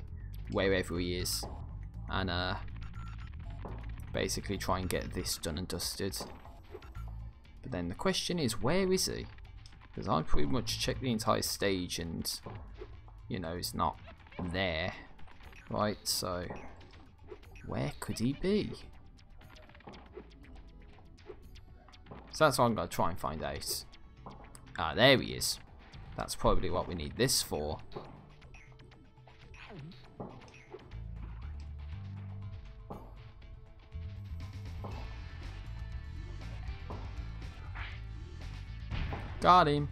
wherever he is, and basically try and get this done and dusted. But then the question is, where is he? Because I pretty much checked the entire stage and, you know, he's not there. Right, so where could he be? So that's what I'm going to try and find out. Ah, there he is. That's probably what we need this for. Got him.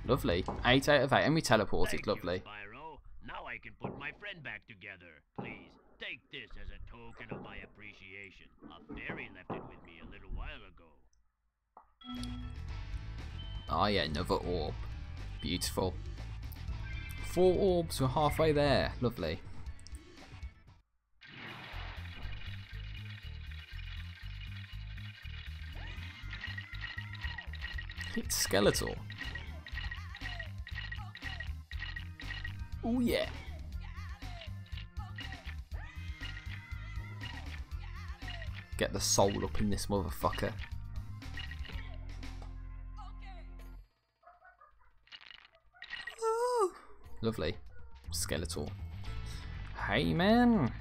Lovely. 8 out of 8. And we teleported. Thank Lovely. you, Spyro. Now I can put my friend back together. Please, take this as a token. token of my appreciation. A fairy left it with me a little while ago. Oh yeah, another orb. Beautiful. 4 orbs, we're halfway there. Lovely. It's skeletal. Oh yeah. Get the soul up in this motherfucker. Oh, lovely. Skeletal. Hey man.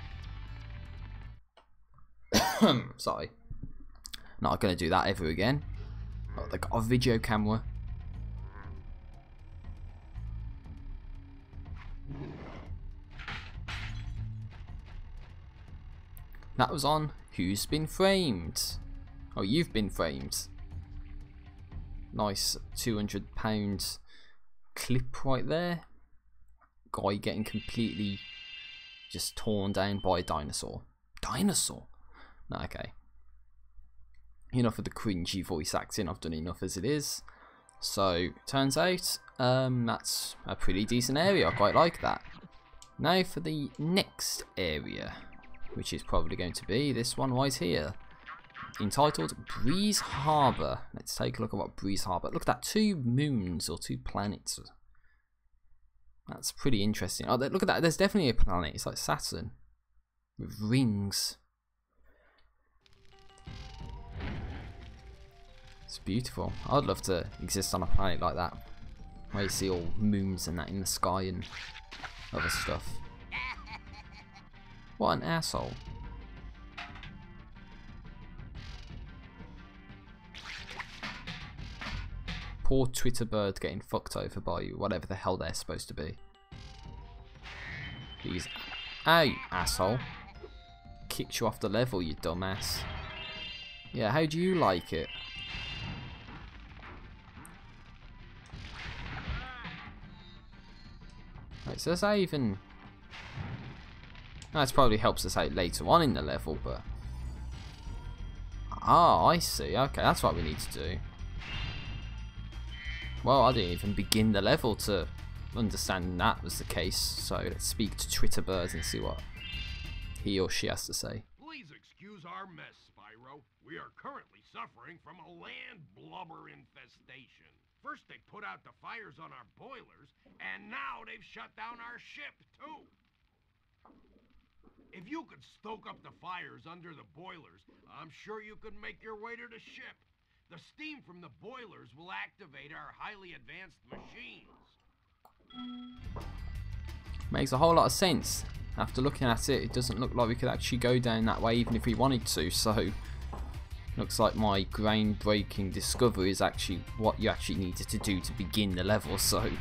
Sorry. Not gonna do that ever again. Oh, they got a video camera. That was on Who's Been Framed. Oh, you've been framed. Nice £200 clip right there. Guy getting completely just torn down by a dinosaur. Dinosaur? No, okay. Enough of the cringy voice acting, I've done enough as it is. So, turns out, that's a pretty decent area, I quite like that. Now for the next area, which is probably going to be this one right here. Entitled Breeze Harbour. Let's take a look at what Breeze Harbour. Look at that, 2 moons or 2 planets. That's pretty interesting. Oh, look at that, there's definitely a planet, it's like Saturn. With rings. It's beautiful. I'd love to exist on a planet like that, where you see all moons and that in the sky and other stuff. What an asshole. Poor Twitter bird getting fucked over by whatever the hell they're supposed to be. These. Ow, asshole. Kicked you off the level, you dumbass. Yeah, how do you like it? Right, so does that even... That probably helps us out later on in the level, but... Ah, I see. Okay, that's what we need to do. Well, I didn't even begin the level to understand that was the case, so let's speak to Twitter Birds and see what he or she has to say. Please excuse our mess, Spyro. We are currently suffering from a land blubber infestation. First they put out the fires on our boilers, and now they've shut down our ship, too. If you could stoke up the fires under the boilers, I'm sure you could make your way to the ship. The steam from the boilers will activate our highly advanced machines. Makes a whole lot of sense. After looking at it, it doesn't look like we could actually go down that way even if we wanted to, so... Looks like my groundbreaking discovery is actually what you actually needed to do to begin the level, so...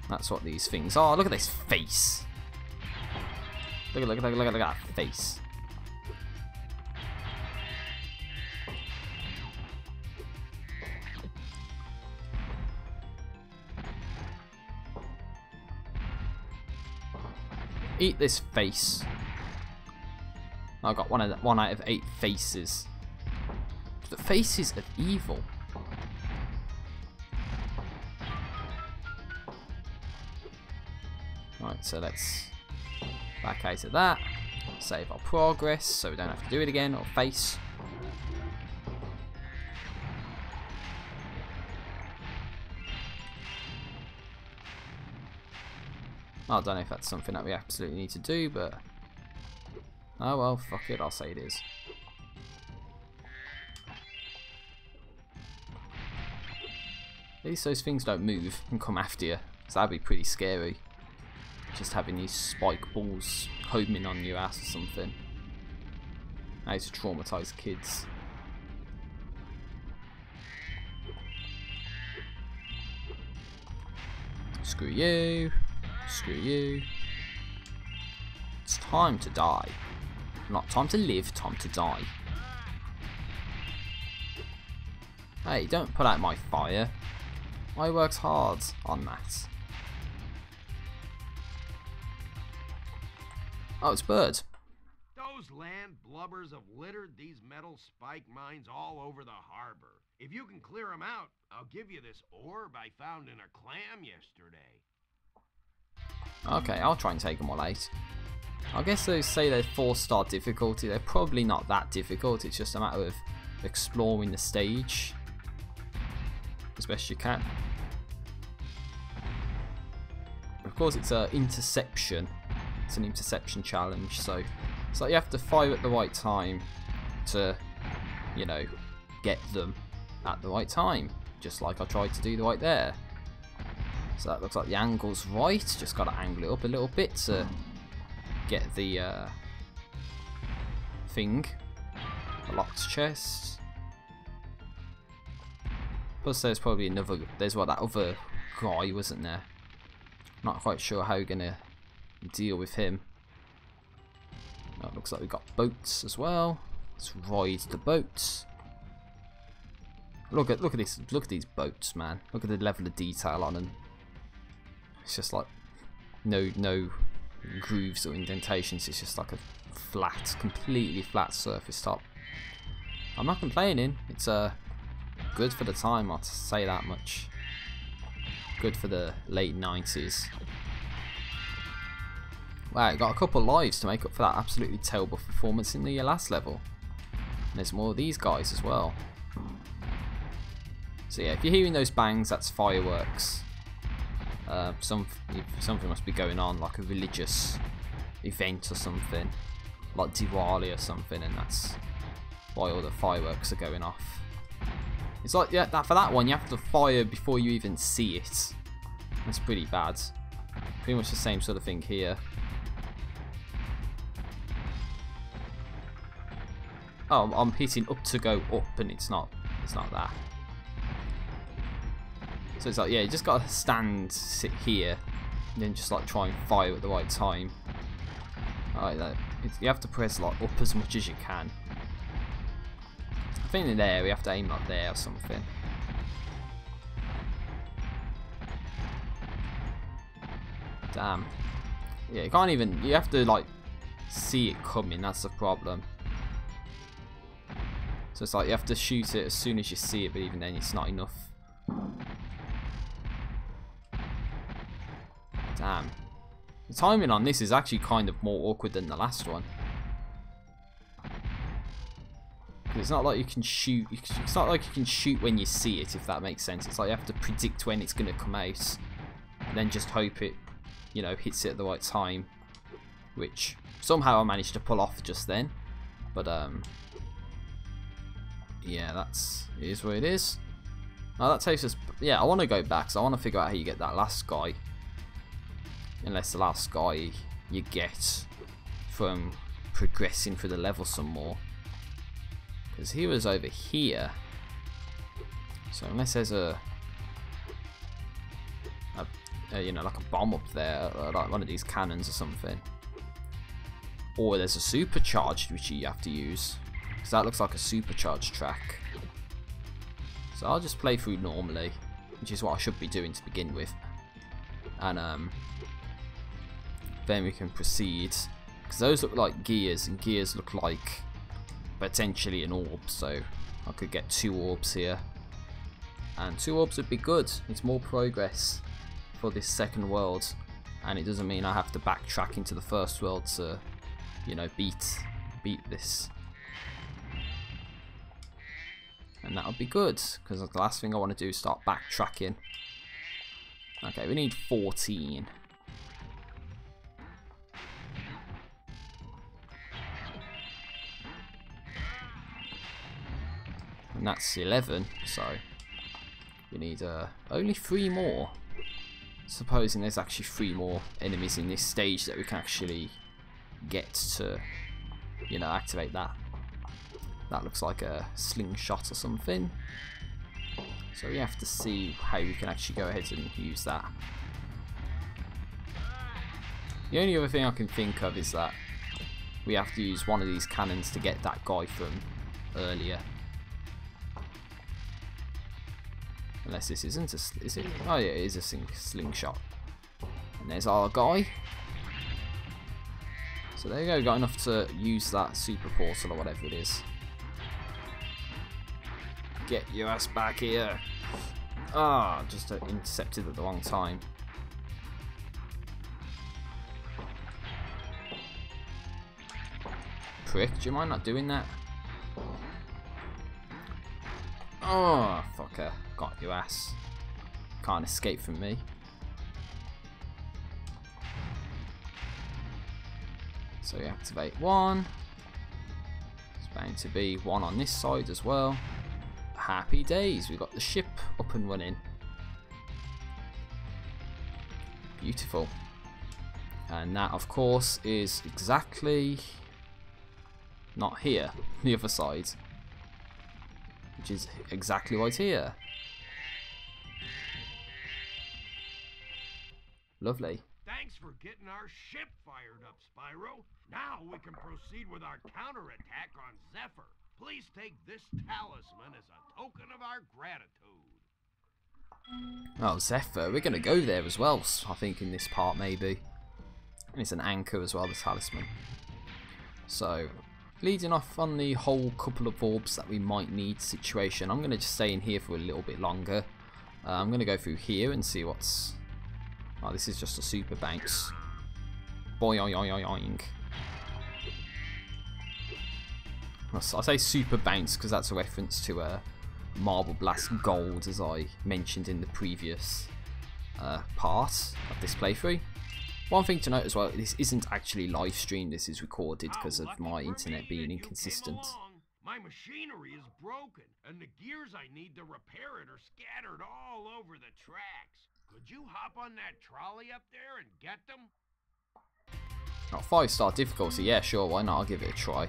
That's what these things are. Look at this face! Look at that face. Eat this face. I got one out of 8 faces. The faces of evil. Right, so let's back out of that. Save our progress so we don't have to do it again, or face. I don't know if that's something that we absolutely need to do, but... Oh well, fuck it, I'll say it is. At least those things don't move and come after you, so that'd be pretty scary. Just having these spike balls homing on your ass or something. How to traumatise kids. Screw you. Screw you. It's time to die. Not time to live, time to die. Hey, don't put out my fire. I worked hard on that. Oh, it's bird. Those land blubbers have littered these metal spike mines all over the harbor. If you can clear them out, I'll give you this orb I found in a clam yesterday. Okay, I'll try and take them all out. I guess they say they're 4-star difficulty. They're probably not that difficult. It's just a matter of exploring the stage as best you can. Of course, it's an interception. It's an interception challenge, so it's like you have to fire at the right time to, you know, get them at the right time. Just like I tried to do right there. So that looks like the angle's right. Just got to angle it up a little bit to get the thing. The locked chest. Plus there's probably another, there's what, that other guy, wasn't there? Not quite sure how we're going to deal with him. Oh, it looks like we've got boats as well. Let's ride the boats. Look at this. Look at these boats, man. Look at the level of detail on them. It's just like no grooves or indentations. It's just like a flat, completely flat surface top. I'm not complaining. It's good for the time. I'll say that much. Good for the late 90s. Wow, got a couple lives to make up for that absolutely terrible performance in the last level. And there's more of these guys as well. So yeah, if you're hearing those bangs, that's fireworks. Something must be going on, like a religious event or something, like Diwali or something, and that's why all the fireworks are going off. It's like, yeah, for that one you have to fire before you even see it. That's pretty bad. Pretty much the same sort of thing here. Oh, I'm hitting up to go up, and it's not that. So it's like, yeah, you just gotta sit here, and then just like try and fire at the right time. Alright, you have to press like up as much as you can. I think in there we have to aim like there or something. Damn. Yeah, you can't even, you have to like see it coming, that's the problem. So it's like you have to shoot it as soon as you see it, but even then it's not enough. Damn. The timing on this is actually kind of more awkward than the last one. It's not like you can shoot. It's not like you can shoot when you see it, if that makes sense. It's like you have to predict when it's going to come out, and then just hope it, you know, hits it at the right time. Which somehow I managed to pull off just then. But yeah, it is what it is. Now that takes us. Yeah, I want to go back, so I want to figure out how you get that last guy. Unless the last guy you get from progressing through the level some more. Because he was over here. So unless there's a you know, like a bomb up there, or like one of these cannons or something. Or there's a supercharged which you have to use. Because that looks like a supercharged track. So I'll just play through normally, which is what I should be doing to begin with. And then we can proceed. Because those look like gears, and gears look like potentially an orb, so I could get 2 orbs here. And 2 orbs would be good. It's more progress for this second world. And it doesn't mean I have to backtrack into the first world to, you know, beat this. And that would be good, because the last thing I want to do is start backtracking. Okay, we need 14. And that's 11, so we need only 3 more. Supposing there's actually 3 more enemies in this stage that we can actually get to, you know, activate that. That looks like a slingshot or something. So we have to see how we can actually go ahead and use that. The only other thing I can think of is that we have to use one of these cannons to get that guy from earlier. Unless this isn't a... is it? Oh yeah, it is a slingshot. And there's our guy. So there you go, got enough to use that super portal or whatever it is. Get your ass back here. Ah, just intercepted at the wrong time. Prick, do you mind not doing that? Oh, fucker. Got your ass. Can't escape from me. So you activate one. It's bound to be one on this side as well. Happy days, we've got the ship up and running. Beautiful. And that, of course, is exactly not here, the other side. Which is exactly right here. Lovely. Thanks for getting our ship fired up, Spyro. Now we can proceed with our counterattack on Zephyr. Please take this talisman as a token of our gratitude. Oh, Zephyr. We're going to go there as well, I think, in this part, maybe. And it's an anchor as well, the talisman. So, leading off on the whole couple of orbs that we might need situation, I'm going to just stay in here for a little bit longer. I'm going to go through here and see what's... Oh, this is just a super bounce. Boing. I say super bounce because that's a reference to Marble Blast Gold, as I mentioned in the previous part of this playthrough. One thing to note as well, this isn't actually live streamed, this is recorded because of my internet being inconsistent. My machinery is broken, and the gears I need to repair it are scattered all over the tracks. Could you hop on that trolley up there and get them? Oh, 5-star difficulty, yeah, sure, why not? I'll give it a try.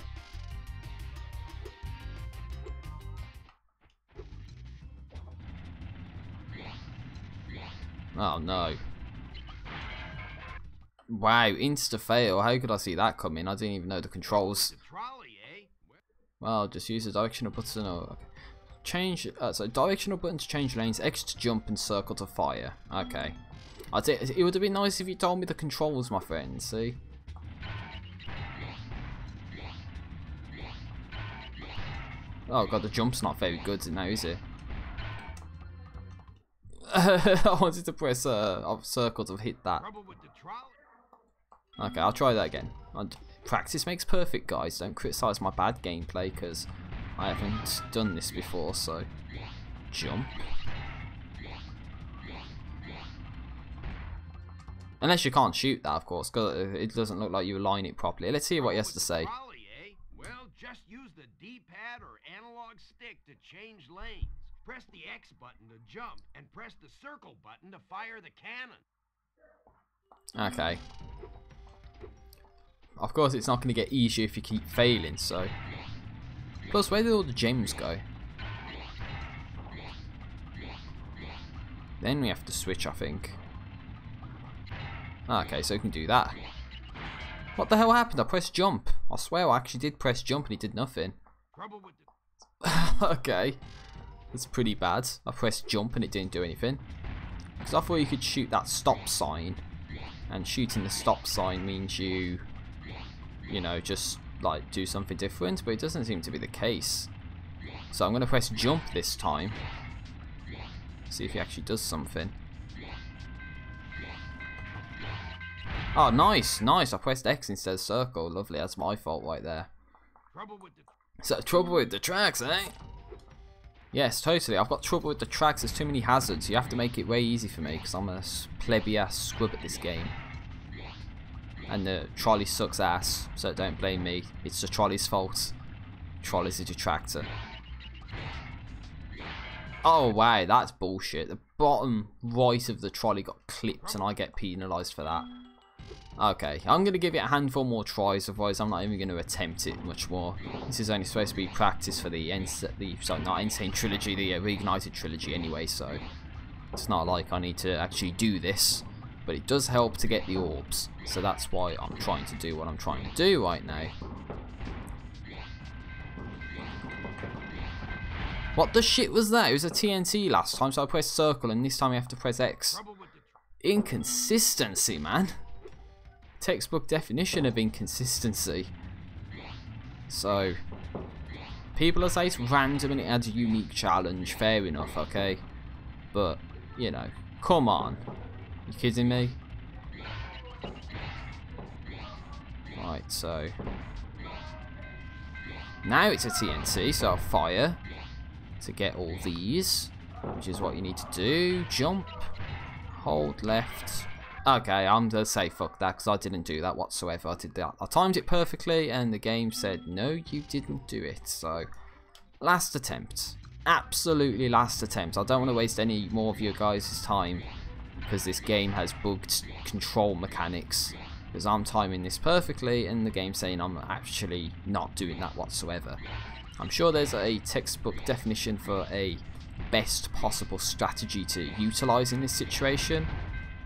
Oh no. Wow, insta-fail. How could I see that coming? I didn't even know the controls. The trolley, eh? Well, just use the directional button. Oh, okay. Change. So directional button to change lanes, X to jump, and circle to fire. Okay. It would have been nice if you told me the controls, my friend. See. Oh god, the jump's not very good now, is it? I wanted to press circle to hit that. Okay, I'll try that again. Practice makes perfect, guys. Don't criticise my bad gameplay because I haven't done this before, so... Jump. Unless you can't shoot that, of course, because it doesn't look like you align it properly. Let's hear what he has to say. Well, just use the D-pad or analog stick to change lanes. Press the X button to jump, and press the circle button to fire the cannon. Okay. Of course, it's not going to get easier if you keep failing, so... Plus, where did all the gems go? Then we have to switch, I think. Okay, so we can do that. What the hell happened? I pressed jump. I swear I actually did press jump and it did nothing. Okay. That's pretty bad. I pressed jump and it didn't do anything. Because I thought you could shoot that stop sign. And shooting the stop sign means you know, just like do something different. But it doesn't seem to be the case. So I'm going to press jump this time. See if he actually does something. Oh, nice, nice. I pressed X instead of circle. Lovely, that's my fault right there. Trouble with the tracks, eh? Yes, totally. I've got trouble with the tracks. There's too many hazards. You have to make it way easy for me because I'm a plebby-ass scrub at this game. And the trolley sucks ass, so don't blame me. It's the trolley's fault. Trolley's a detractor. Oh, wow, that's bullshit. The bottom right of the trolley got clipped and I get penalised for that. Okay, I'm going to give it a handful more tries, otherwise I'm not even going to attempt it much more. This is only supposed to be practice for the not Insane Trilogy, the Reignited Trilogy anyway, so it's not like I need to actually do this, but it does help to get the orbs, so that's why I'm trying to do what I'm trying to do right now. What the shit was that? It was a TNT last time, so I pressed circle, and this time I have to press X. Inconsistency, man. textbook definition of inconsistency. So, people say it's random and it adds a unique challenge. Fair enough, okay? But, you know, come on. You kidding me? Right, so... now it's a TNT, so I'll fire to get all these, which is what you need to do. Jump, hold left. Okay, I'm going to say fuck that, because I didn't do that whatsoever. I did that. I timed it perfectly, and the game said, no, you didn't do it. So, last attempt. Absolutely last attempt. I don't want to waste any more of your guys' time, because this game has bugged control mechanics. Because I'm timing this perfectly, and the game's saying I'm actually not doing that whatsoever. I'm sure there's a textbook definition for a best possible strategy to utilise in this situation.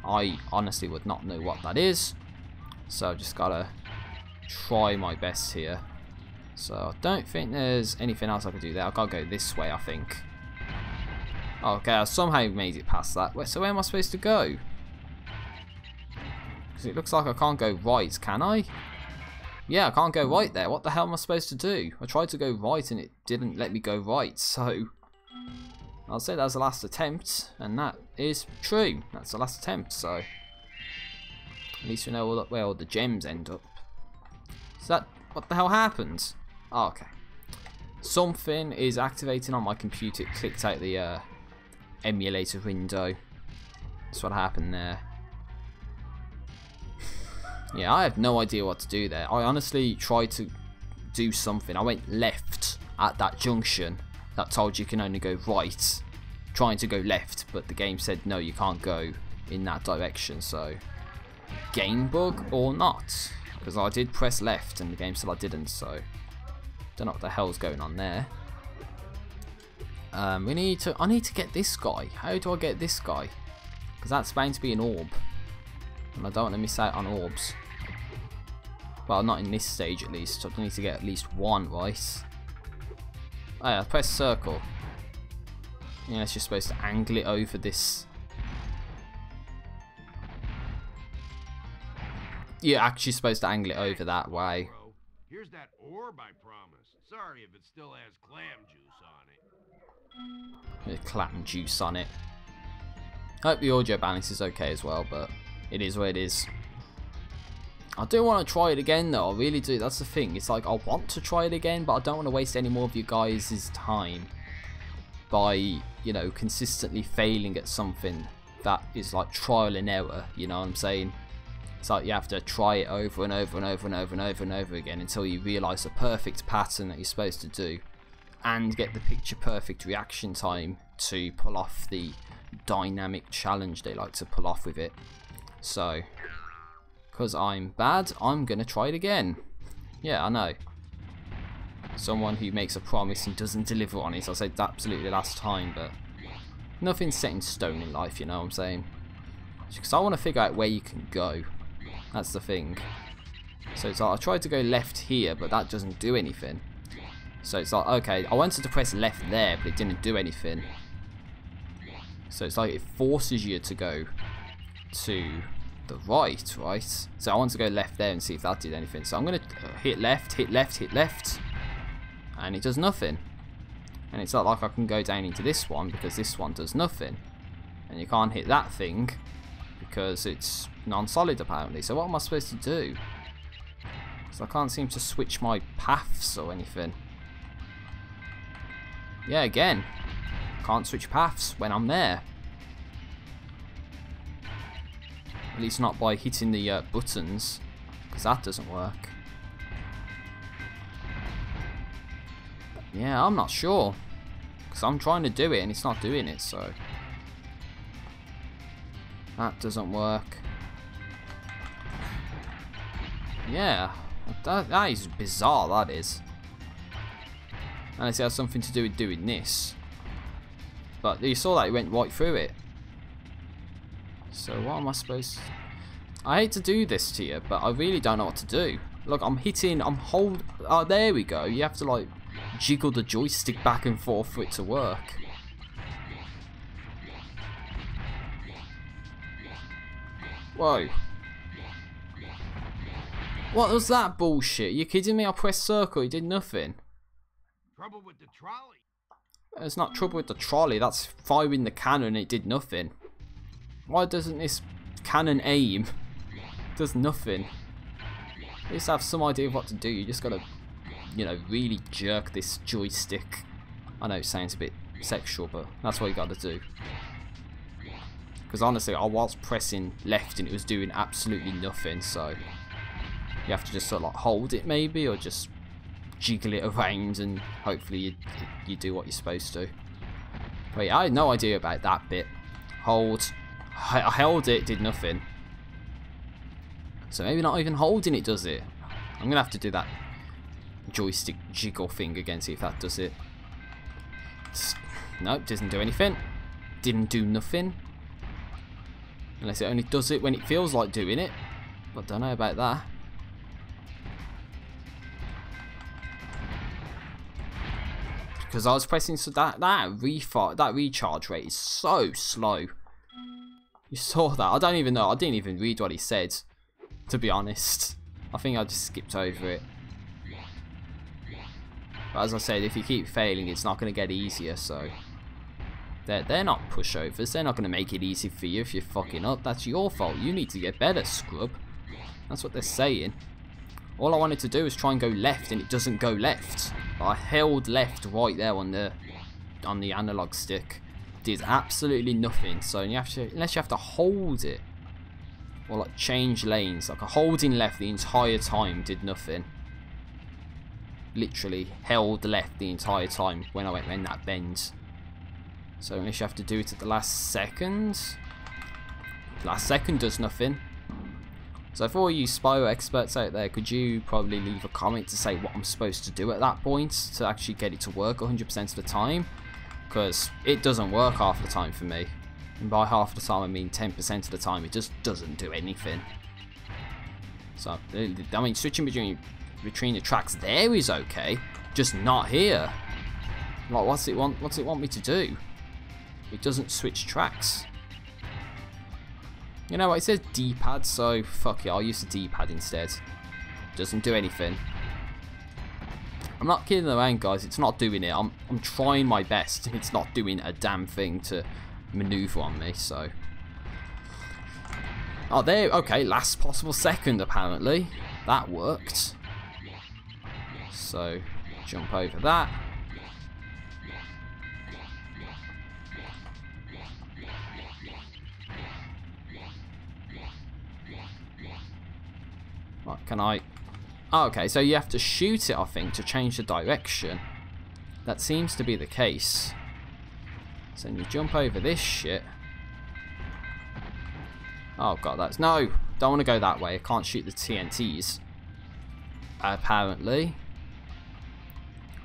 I honestly would not know what that is, so I've just gotta try my best here. So I don't think there's anything else I can do there. I've gotta go this way, I think. Okay, I somehow made it past that. So where am I supposed to go? Because it looks like I can't go right, can I? Yeah, I can't go right there. What the hell am I supposed to do? I tried to go right and it didn't let me go right, so... I'll say that's the last attempt, and that is true. That's the last attempt, so... At least we know where all the gems end up. Is that... what the hell happened? Oh, okay. Something is activating on my computer. It clicked out the emulator window. That's what happened there. Yeah, I have no idea what to do there. I honestly tried to do something. I went left at that junction that told you can only go right, trying to go left, but the game said no, you can't go in that direction. So game bug or not, because I did press left and the game said I didn't, so don't know what the hell's going on there. I need to get this guy. How do I get this guy? Because that's bound to be an orb, and I don't want to miss out on orbs. Well, not in this stage at least. I need to get at least one, right? Oh yeah, press circle. Yeah, it's just supposed to angle it over this. You're actually supposed to angle it over that way. Here's that orb I promised. Sorry if it still has clam juice on it. With clam juice on it. I hope the audio balance is okay as well, but it is what it is. I do want to try it again though, I really do. That's the thing. It's like I want to try it again, but I don't want to waste any more of you guys' time by, you know, consistently failing at something that is like trial and error, you know what I'm saying? It's like you have to try it over and over and over and over and over and over again until you realise the perfect pattern that you're supposed to do and get the picture perfect reaction time to pull off the dynamic challenge they like to pull off with it. So, because I'm bad, I'm going to try it again. Yeah, I know. Someone who makes a promise and doesn't deliver on it. I said absolutely last time, but nothing's set in stone in life, you know what I'm saying? Because I want to figure out where you can go. That's the thing. So it's like, I tried to go left here, but that doesn't do anything. So it's like, okay, I wanted to press left there, but it didn't do anything. So it's like it forces you to go to the right, right? So I want to go left there and see if that did anything. So I'm going to hit left, hit left, hit left. And it does nothing. And it's not like I can go down into this one because this one does nothing. And you can't hit that thing because it's non-solid apparently. So what am I supposed to do? Because I can't seem to switch my paths or anything. Yeah, again. Can't switch paths when I'm there. At least not by hitting the buttons, because that doesn't work. Yeah, I'm not sure. Because I'm trying to do it and it's not doing it, so... that doesn't work. Yeah, that is bizarre, that is. Unless it has something to do with doing this. But you saw that it went right through it. So what am I supposed to... I hate to do this to you, but I really don't know what to do. Look, I'm hitting, I'm hold... oh, there we go. You have to like jiggle the joystick back and forth for it to work. Whoa. What was that bullshit? You kidding me? I pressed circle, it did nothing. Trouble with the trolley. It's not trouble with the trolley, that's firing the cannon, it did nothing. Why doesn't this cannon aim? It does nothing. You just have some idea of what to do, you just gotta, you know, really jerk this joystick. I know it sounds a bit sexual, but that's what you gotta do. Because honestly, I was pressing left and it was doing absolutely nothing, so you have to just sort of like hold it maybe, or just jiggle it around and hopefully you do what you're supposed to. But yeah, I had no idea about that bit. Hold. I held it, did nothing. So maybe not even holding it does it. I'm gonna have to do that joystick jiggle thing again, see if that does it. Nope, doesn't do anything. Didn't do nothing. Unless it only does it when it feels like doing it. But don't know about that. Because I was pressing, so that recharge rate is so slow. You saw that. I don't even know. I didn't even read what he said, to be honest. I think I just skipped over it. But as I said, if you keep failing, it's not going to get easier. So they're not pushovers. They're not going to make it easy for you if you're fucking up. That's your fault. You need to get better, scrub. That's what they're saying. All I wanted to do was try and go left, and it doesn't go left. But I held left right there on the analog stick. Did absolutely nothing. So you have to, unless you have to hold it, or like change lanes, like a holding left the entire time did nothing. Literally held left the entire time when I went in that bend. So unless you have to do it at the last second does nothing. So for all you Spyro experts out there, could you probably leave a comment to say what I'm supposed to do at that point to actually get it to work 100% of the time? Because it doesn't work half the time for me. And by half the time I mean 10% of the time, it just doesn't do anything. So, I mean, switching between the tracks there is okay, just not here. Like, what's it want me to do? It doesn't switch tracks. You know what, it says D-pad, so fuck it, I'll use the D-pad instead. Doesn't do anything. I'm not kidding around, guys, it's not doing it. I'm trying my best, and it's not doing a damn thing to maneuver on me, so. Oh, there, okay, last possible second, apparently. That worked. So, jump over that. What can I... Oh, okay, so you have to shoot it, I think, to change the direction. That seems to be the case. So then you jump over this shit. Oh god, that's... No! Don't want to go that way. I can't shoot the TNTs. Apparently.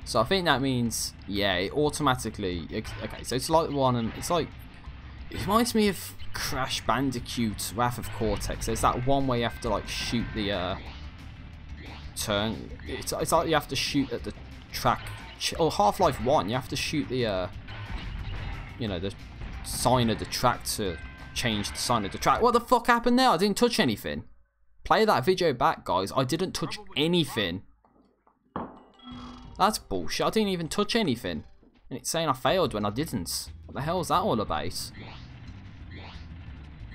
So I think that means... Yeah, it automatically... Okay, so it's like the one... And it's like... It reminds me of Crash Bandicoot Wrath of Cortex. There's that one where you have to like shoot the turn. It's like you have to shoot at the track. Or Half-Life 1, you have to shoot the you know, the sign of the track to change the sign of the track. What the fuck happened there? I didn't touch anything. Play that video back, guys. I didn't touch anything. That's bullshit. I didn't even touch anything. And it's saying I failed when I didn't. What the hell is that all about?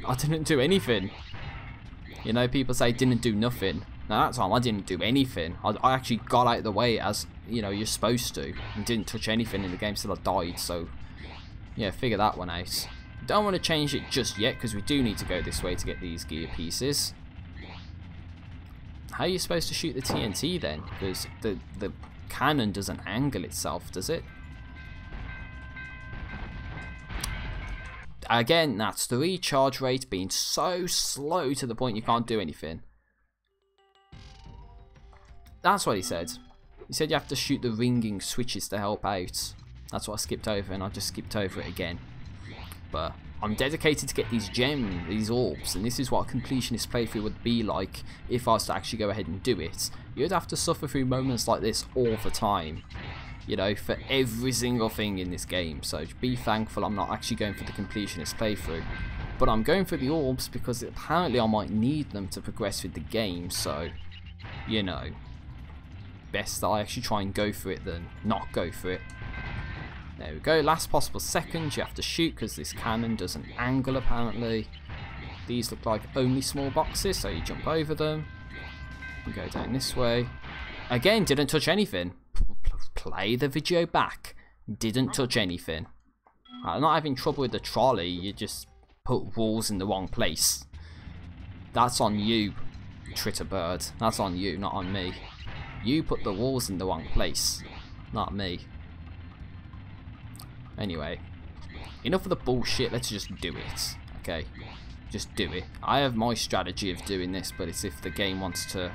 I didn't do anything. You know, people say didn't do nothing. Now that time I didn't do anything. I actually got out of the way as, you know, you're supposed to. And didn't touch anything in the game till I died. So, yeah, figure that one out. Don't want to change it just yet because we do need to go this way to get these gear pieces. How are you supposed to shoot the TNT then? Because the cannon doesn't angle itself, does it? Again, that's the recharge rate being so slow to the point you can't do anything. That's what he said. He said you have to shoot the ringing switches to help out. That's what I skipped over, and I just skipped over it again. But I'm dedicated to get these gems, these orbs, and this is what a completionist playthrough would be like if I was to actually go ahead and do it. You'd have to suffer through moments like this all the time. You know, for every single thing in this game. So be thankful I'm not actually going for the completionist playthrough. But I'm going for the orbs because apparently I might need them to progress with the game. So you know, best that I actually try and go for it than not go for it. There we go, last possible second, you have to shoot because this cannon does an angle apparently. These look like only small boxes, so you jump over them. You go down this way. Again, didn't touch anything. Play the video back. Didn't touch anything. I'm not having trouble with the trolley, you just put walls in the wrong place. That's on you, Tritterbird. That's on you, not on me. You put the walls in the wrong place, not me. Anyway, enough of the bullshit, let's just do it, okay? Just do it. I have my strategy of doing this, but it's if the game wants to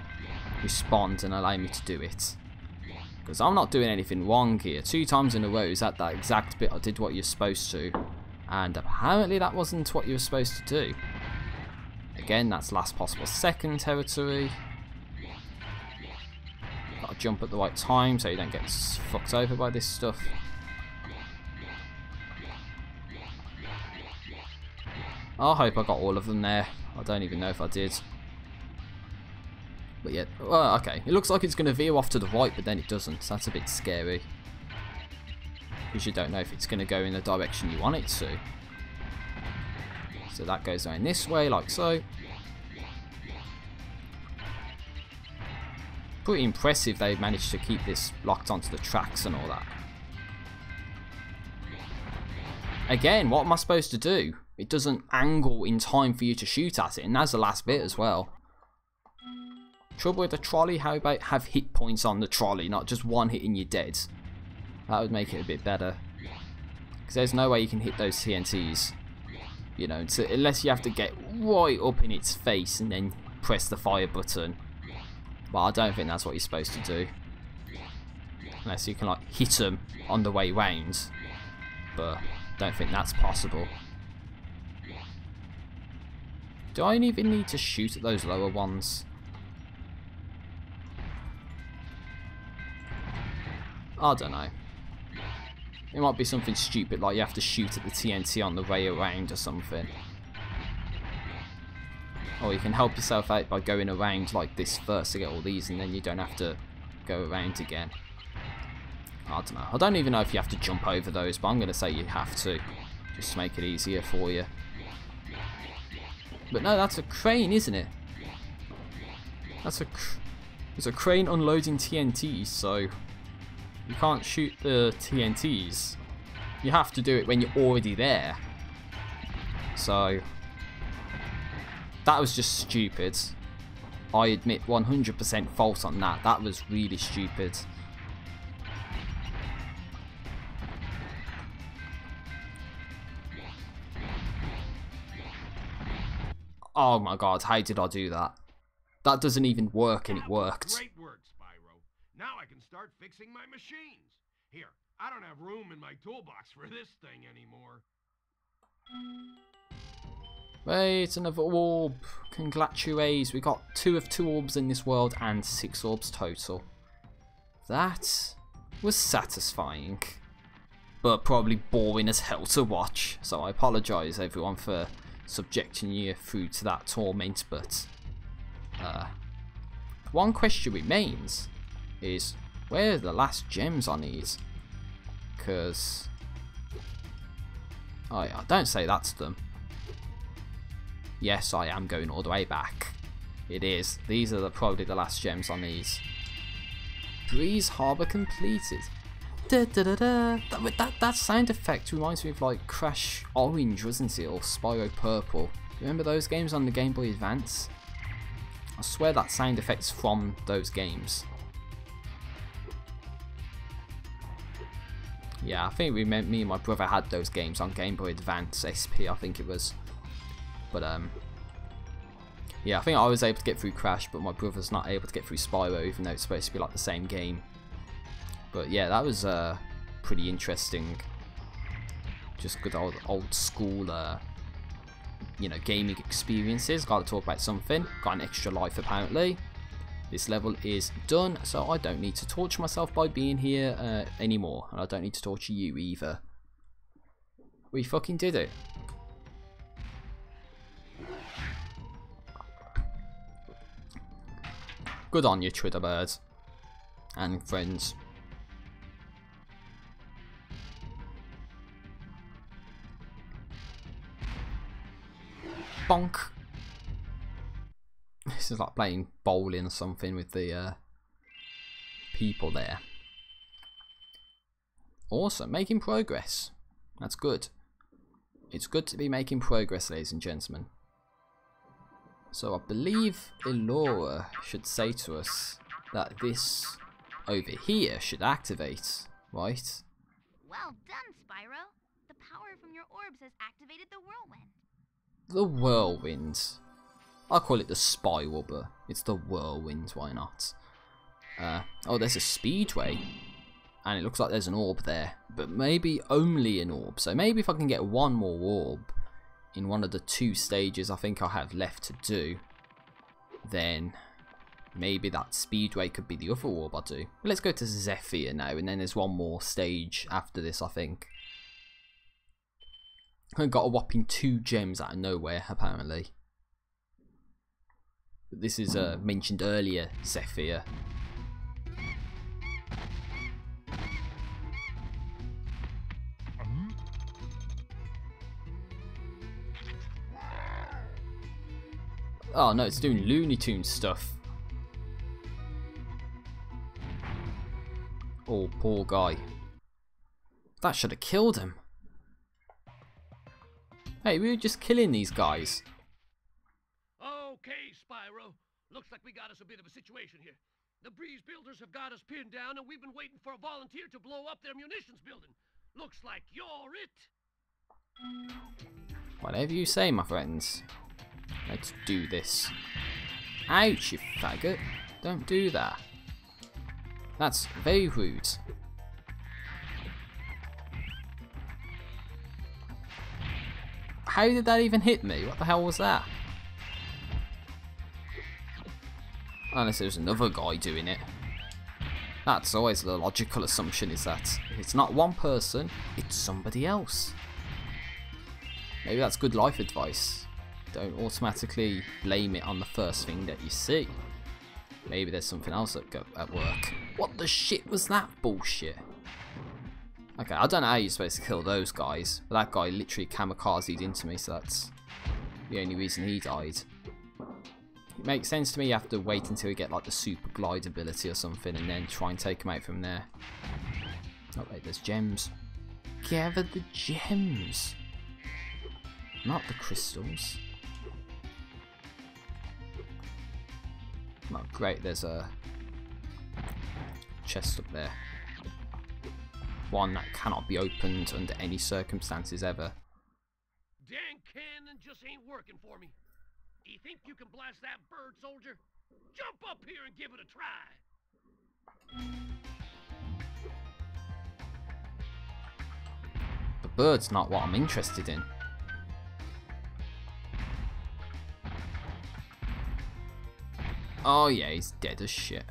respond and allow me to do it. Because I'm not doing anything wrong here. 2 times in a row is at that exact bit I did what you're supposed to. And apparently that wasn't what you were supposed to do. Again, that's last possible second territory. Gotta jump at the right time so you don't get fucked over by this stuff. I hope I got all of them there. I don't even know if I did. But yeah, well, okay. It looks like it's going to veer off to the right, but then it doesn't. So that's a bit scary. Because you don't know if it's going to go in the direction you want it to. So that goes down this way, like so. Pretty impressive they managed to keep this locked onto the tracks and all that. Again, what am I supposed to do? It doesn't angle in time for you to shoot at it, and that's the last bit as well. Trouble with the trolley, how about have hit points on the trolley, not just one hit and you're dead. That would make it a bit better. Because there's no way you can hit those TNTs. You know, unless you have to get right up in its face and then press the fire button. But I don't think that's what you're supposed to do. Unless you can like hit them on the way round. But don't think that's possible. Do I even need to shoot at those lower ones? I don't know. It might be something stupid like you have to shoot at the TNT on the way around or something. Or you can help yourself out by going around like this first to get all these and then you don't have to go around again. I don't know. I don't even know if you have to jump over those, but I'm going to say you have to. Just to make it easier for you. But no, that's a crane, isn't it? It's a crane unloading TNTs, so you can't shoot the TNTs. You have to do it when you're already there. So that was just stupid. I admit 100% fault on that. That was really stupid. Oh my god, how did I do that? That doesn't even work and it worked. Great work, Spyro. Now I can start fixing my machines. Here, I don't have room in my toolbox for this thing anymore. Wait, another orb. Congratulations. We got 2 of 2 orbs in this world and 6 orbs total. That was satisfying. But probably boring as hell to watch. So I apologise everyone for subjecting you through to that torment, but one question remains is where are the last gems on these? Because I don't say that's them. Yes, I am going all the way back. It is. These are probably the last gems on these. Breeze Harbour completed. Da, da, da, da. That sound effect reminds me of like Crash Orange, wasn't it? Or Spyro Purple. Remember those games on the Game Boy Advance? I swear that sound effect's from those games. Yeah, I think me and my brother had those games on Game Boy Advance SP, I think it was. But yeah, I think I was able to get through Crash, but my brother's not able to get through Spyro, even though it's supposed to be like the same game. But yeah, that was pretty interesting. Just good old school, you know, gaming experiences. Got to talk about something. Got an extra life apparently. This level is done, so I don't need to torture myself by being here anymore, and I don't need to torture you either. We fucking did it. Good on you, Twitter birds. And friends. Bonk. This is like playing bowling or something with the people there. Awesome, making progress. That's good. It's good to be making progress, ladies and gentlemen. So I believe Elora should say to us that this over here should activate, right? Well done, Spyro. The power from your orbs has activated the whirlwind. The whirlwind. I call it the spiral, but it's the whirlwind, why not? Oh, there's a speedway. And it looks like there's an orb there. But maybe only an orb. So maybe if I can get one more orb in one of the 2 stages I think I have left to do, then maybe that speedway could be the other orb I do. But let's go to Zephyr now, and then there's one more stage after this, I think. I got a whopping 2 gems out of nowhere, apparently. But this is mentioned earlier, Zephyr. Oh no, it's doing Looney Tunes stuff. Oh, poor guy. That should have killed him. Hey, we were just killing these guys. Okay, Spyro. Looks like we got us a bit of a situation here. The Breeze Builders have got us pinned down, and we've been waiting for a volunteer to blow up their munitions building. Looks like you're it. Whatever you say, my friends. Let's do this. Ouch, you faggot. Don't do that. That's very rude. How did that even hit me? What the hell was that? Unless there's another guy doing it. That's always the logical assumption, is that if it's not one person, it's somebody else. Maybe that's good life advice. Don't automatically blame it on the first thing that you see. Maybe there's something else at work. What the shit was that bullshit? Okay, I don't know how you're supposed to kill those guys, but that guy literally kamikazed into me, so that's the only reason he died. It makes sense to me you have to wait until you get like the super glide ability or something and then try and take him out from there. Oh wait, there's gems. Gather the gems! Not the crystals. Oh great, there's a chest up there. One that cannot be opened under any circumstances ever. Dang cannon just ain't working for me. You think you can blast that bird, soldier? Jump up here and give it a try. The bird's not what I'm interested in. Oh yeah, he's dead as shit.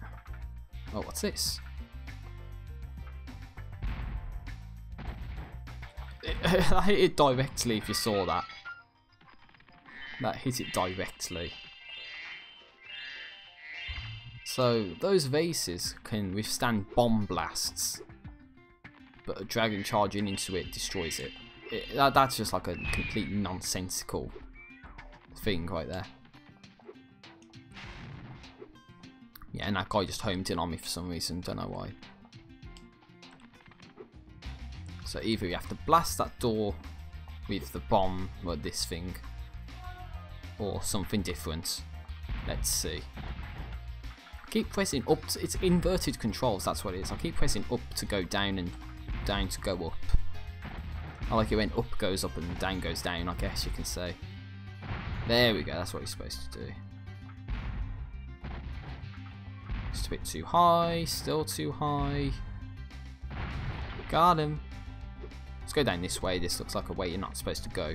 Oh, what's this? I hit it directly if you saw that. That hit it directly. So, those vases can withstand bomb blasts, but a dragon charging into it destroys it. That's just like a complete nonsensical thing right there. Yeah, and that guy just homed in on me for some reason, don't know why. So either you have to blast that door with the bomb, or this thing, or something different. Let's see. I keep pressing up, it's inverted controls, that's what it is. I keep pressing up to go down and down to go up. I like it when up goes up and down goes down, I guess you can say. There we go, that's what you're supposed to do. Just a bit too high, still too high. Got him. Let's go down this way. This looks like a way you're not supposed to go.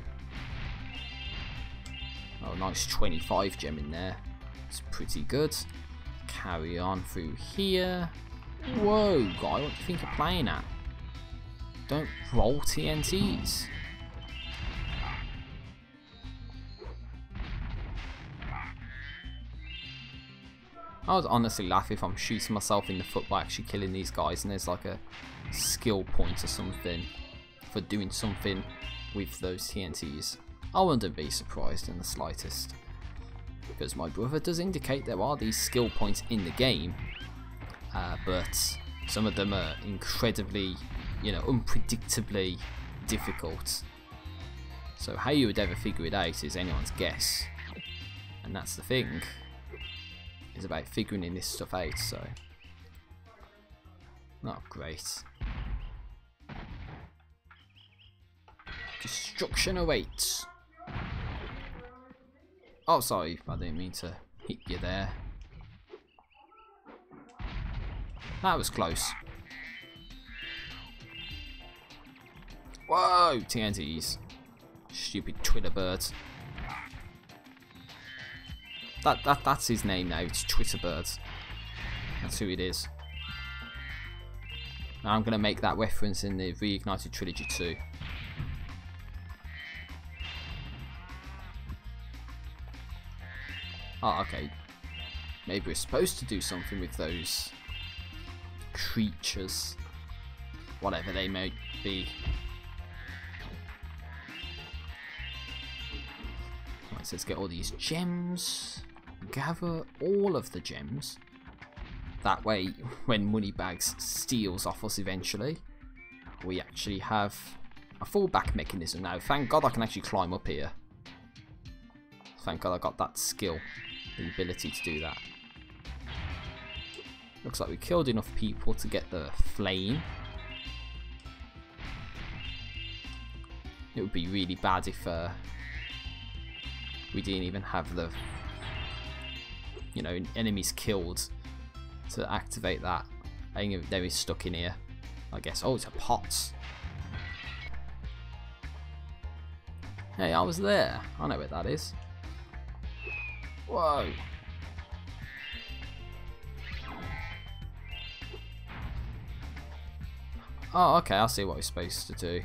Oh, nice 25 gem in there. It's pretty good. Carry on through here. Whoa, guy, what do you think you're playing at? Don't roll TNTs. I would honestly laugh if I'm shooting myself in the foot by actually killing these guys and there's like a skill point or something for doing something with those TNTs. I wouldn't be surprised in the slightest, because my brother does indicate there are these skill points in the game, but some of them are incredibly, you know, unpredictably difficult. So how you would ever figure it out is anyone's guess, and that's the thing. Is about figuring this stuff out, so not great. Destruction awaits. Oh, sorry, I didn't mean to hit you there. That was close. Whoa, TNTs. Stupid Twitter birds. That's his name now, it's Twitter Birds. That's who it is. Now I'm going to make that reference in the Reignited Trilogy 2. Oh, okay. Maybe we're supposed to do something with those creatures. Whatever they may be. Right, so let's get all these gems. Gather all of the gems. That way, when Moneybags steals off us eventually, we actually have a fallback mechanism now. Thank God I can actually climb up here. Thank God I got that skill, the ability to do that. Looks like we killed enough people to get the flame. It would be really bad if we didn't even have the, you know, enemies killed to activate that. I think there is stuck in here, I guess. Oh, it's a pot. Hey, I was there. I know where that is. Whoa. Oh, okay, I see what we're supposed to do.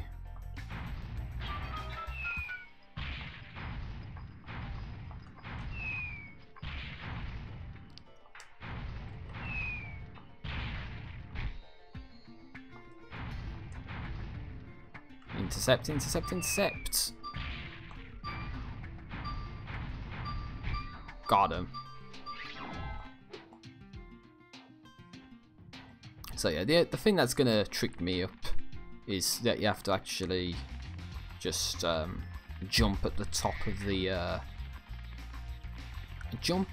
Intercept, intercept, intercept. Got him. So yeah, the thing that's gonna trick me up is that you have to actually just jump at the top of the jump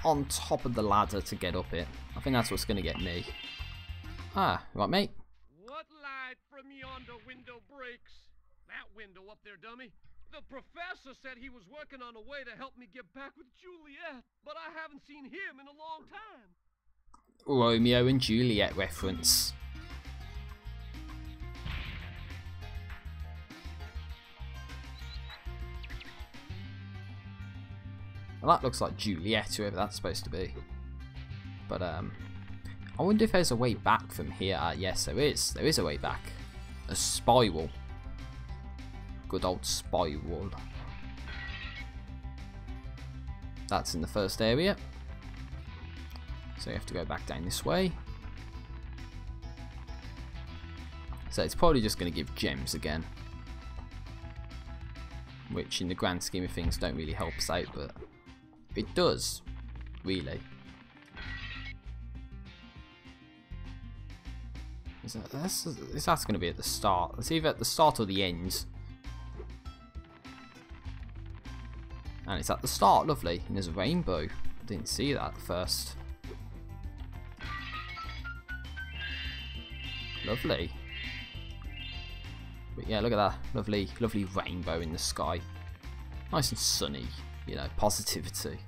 on top of the ladder to get up it. I think that's what's gonna get me. Ah, right, mate. What light from yonder window breaks? That window up there, dummy. The professor said he was working on a way to help me get back with Juliet, but I haven't seen him in a long time. Romeo and Juliet reference. Well, that looks like Juliet, whoever that's supposed to be. But I wonder if there's a way back from here. Yes, there is. There is a way back. A spiral. Good old spiral. That's in the first area. So you have to go back down this way. So it's probably just going to give gems again. Which in the grand scheme of things don't really help us out, but it does, really. Is that going to be at the start? It's either at the start or the end. And it's at the start, lovely. And there's a rainbow. I didn't see that at first. Lovely. But yeah, look at that. Lovely, lovely rainbow in the sky. Nice and sunny. You know, positivity.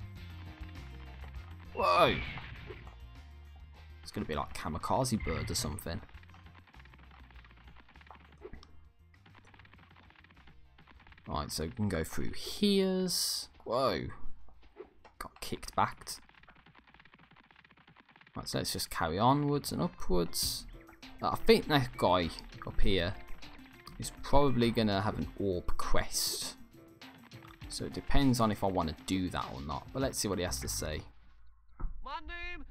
Whoa! It's going to be like Kamikaze Bird or something. Right, so we can go through here's. Whoa. Got kicked back. Right, so let's just carry onwards and upwards. I think that guy up here is probably going to have an orb quest. So it depends on if I want to do that or not. But let's see what he has to say. My name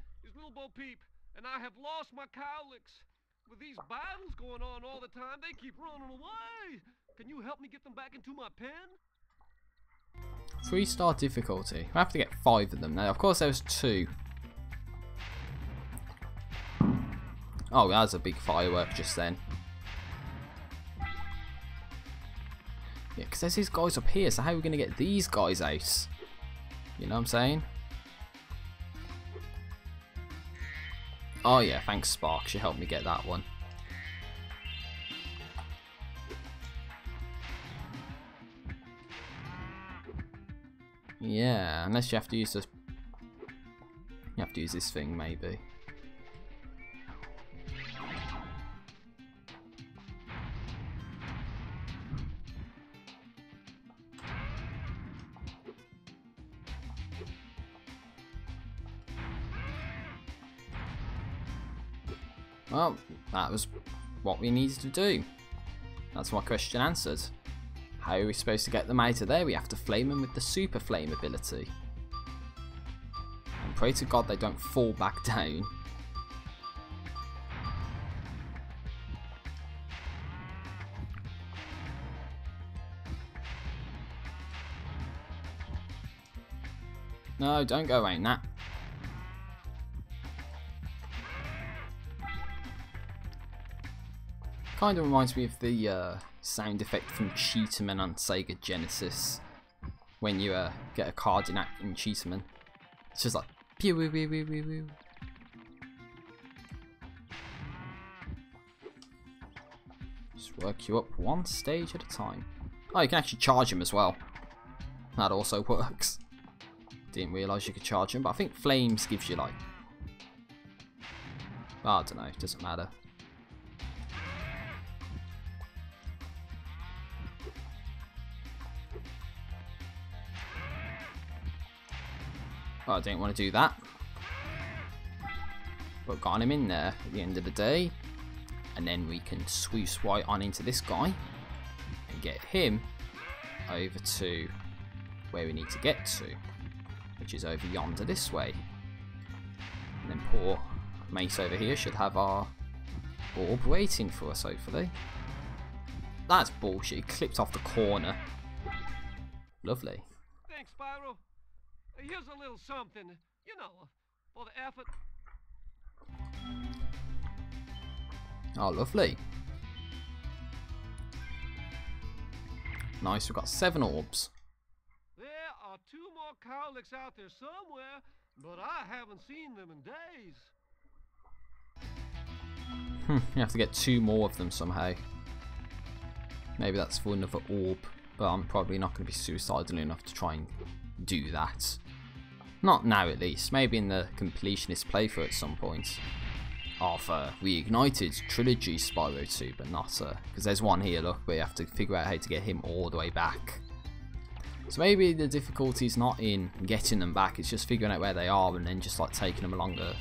Bo Peep, and I have lost my cowlicks. With these battles going on all the time, they keep running away. Can you help me get them back into my pen? 3-star difficulty. I have to get 5 of them now. Of course, there was 2. Oh, that was a big firework just then. Yeah, because there's these guys up here, so how are we going to get these guys out? You know what I'm saying? Oh yeah, thanks Sparks, you helped me get that one. Yeah, unless you have to use this. You have to use this thing, maybe. Well, that was what we needed to do. That's my question answered. How are we supposed to get them out of there? We have to flame them with the super flame ability. And pray to God they don't fall back down. No, don't go around that. Kind of reminds me of the sound effect from Cheetahman on Sega Genesis when you get a card in Cheetahman. It's just like pew wee wee wee wee wee. Just work you up one stage at a time. Oh, you can actually charge him as well. That also works. Didn't realise you could charge him, but I think Flames gives you like... Oh, I don't know, it doesn't matter. Oh, I didn't want to do that. But got him in there at the end of the day. And then we can swoosh right on into this guy. And get him over to where we need to get to. Which is over yonder this way. And then poor Mace over here should have our orb waiting for us, hopefully. That's bullshit. He clipped off the corner. Lovely. Thanks, Spyro. Here's a little something, you know, for the effort. Oh, lovely. Nice, we've got 7 orbs. There are 2 more cowlicks out there somewhere, but I haven't seen them in days. You have to get 2 more of them somehow. Maybe that's for another orb, but I'm probably not going to be suicidal enough to try and do that. Not now at least, maybe in the completionist playthrough at some point of Reignited Trilogy Spyro 2, but not because there's one here, look, where you have to figure out how to get him all the way back. So maybe the difficulty is not in getting them back, it's just figuring out where they are and then just like taking them along the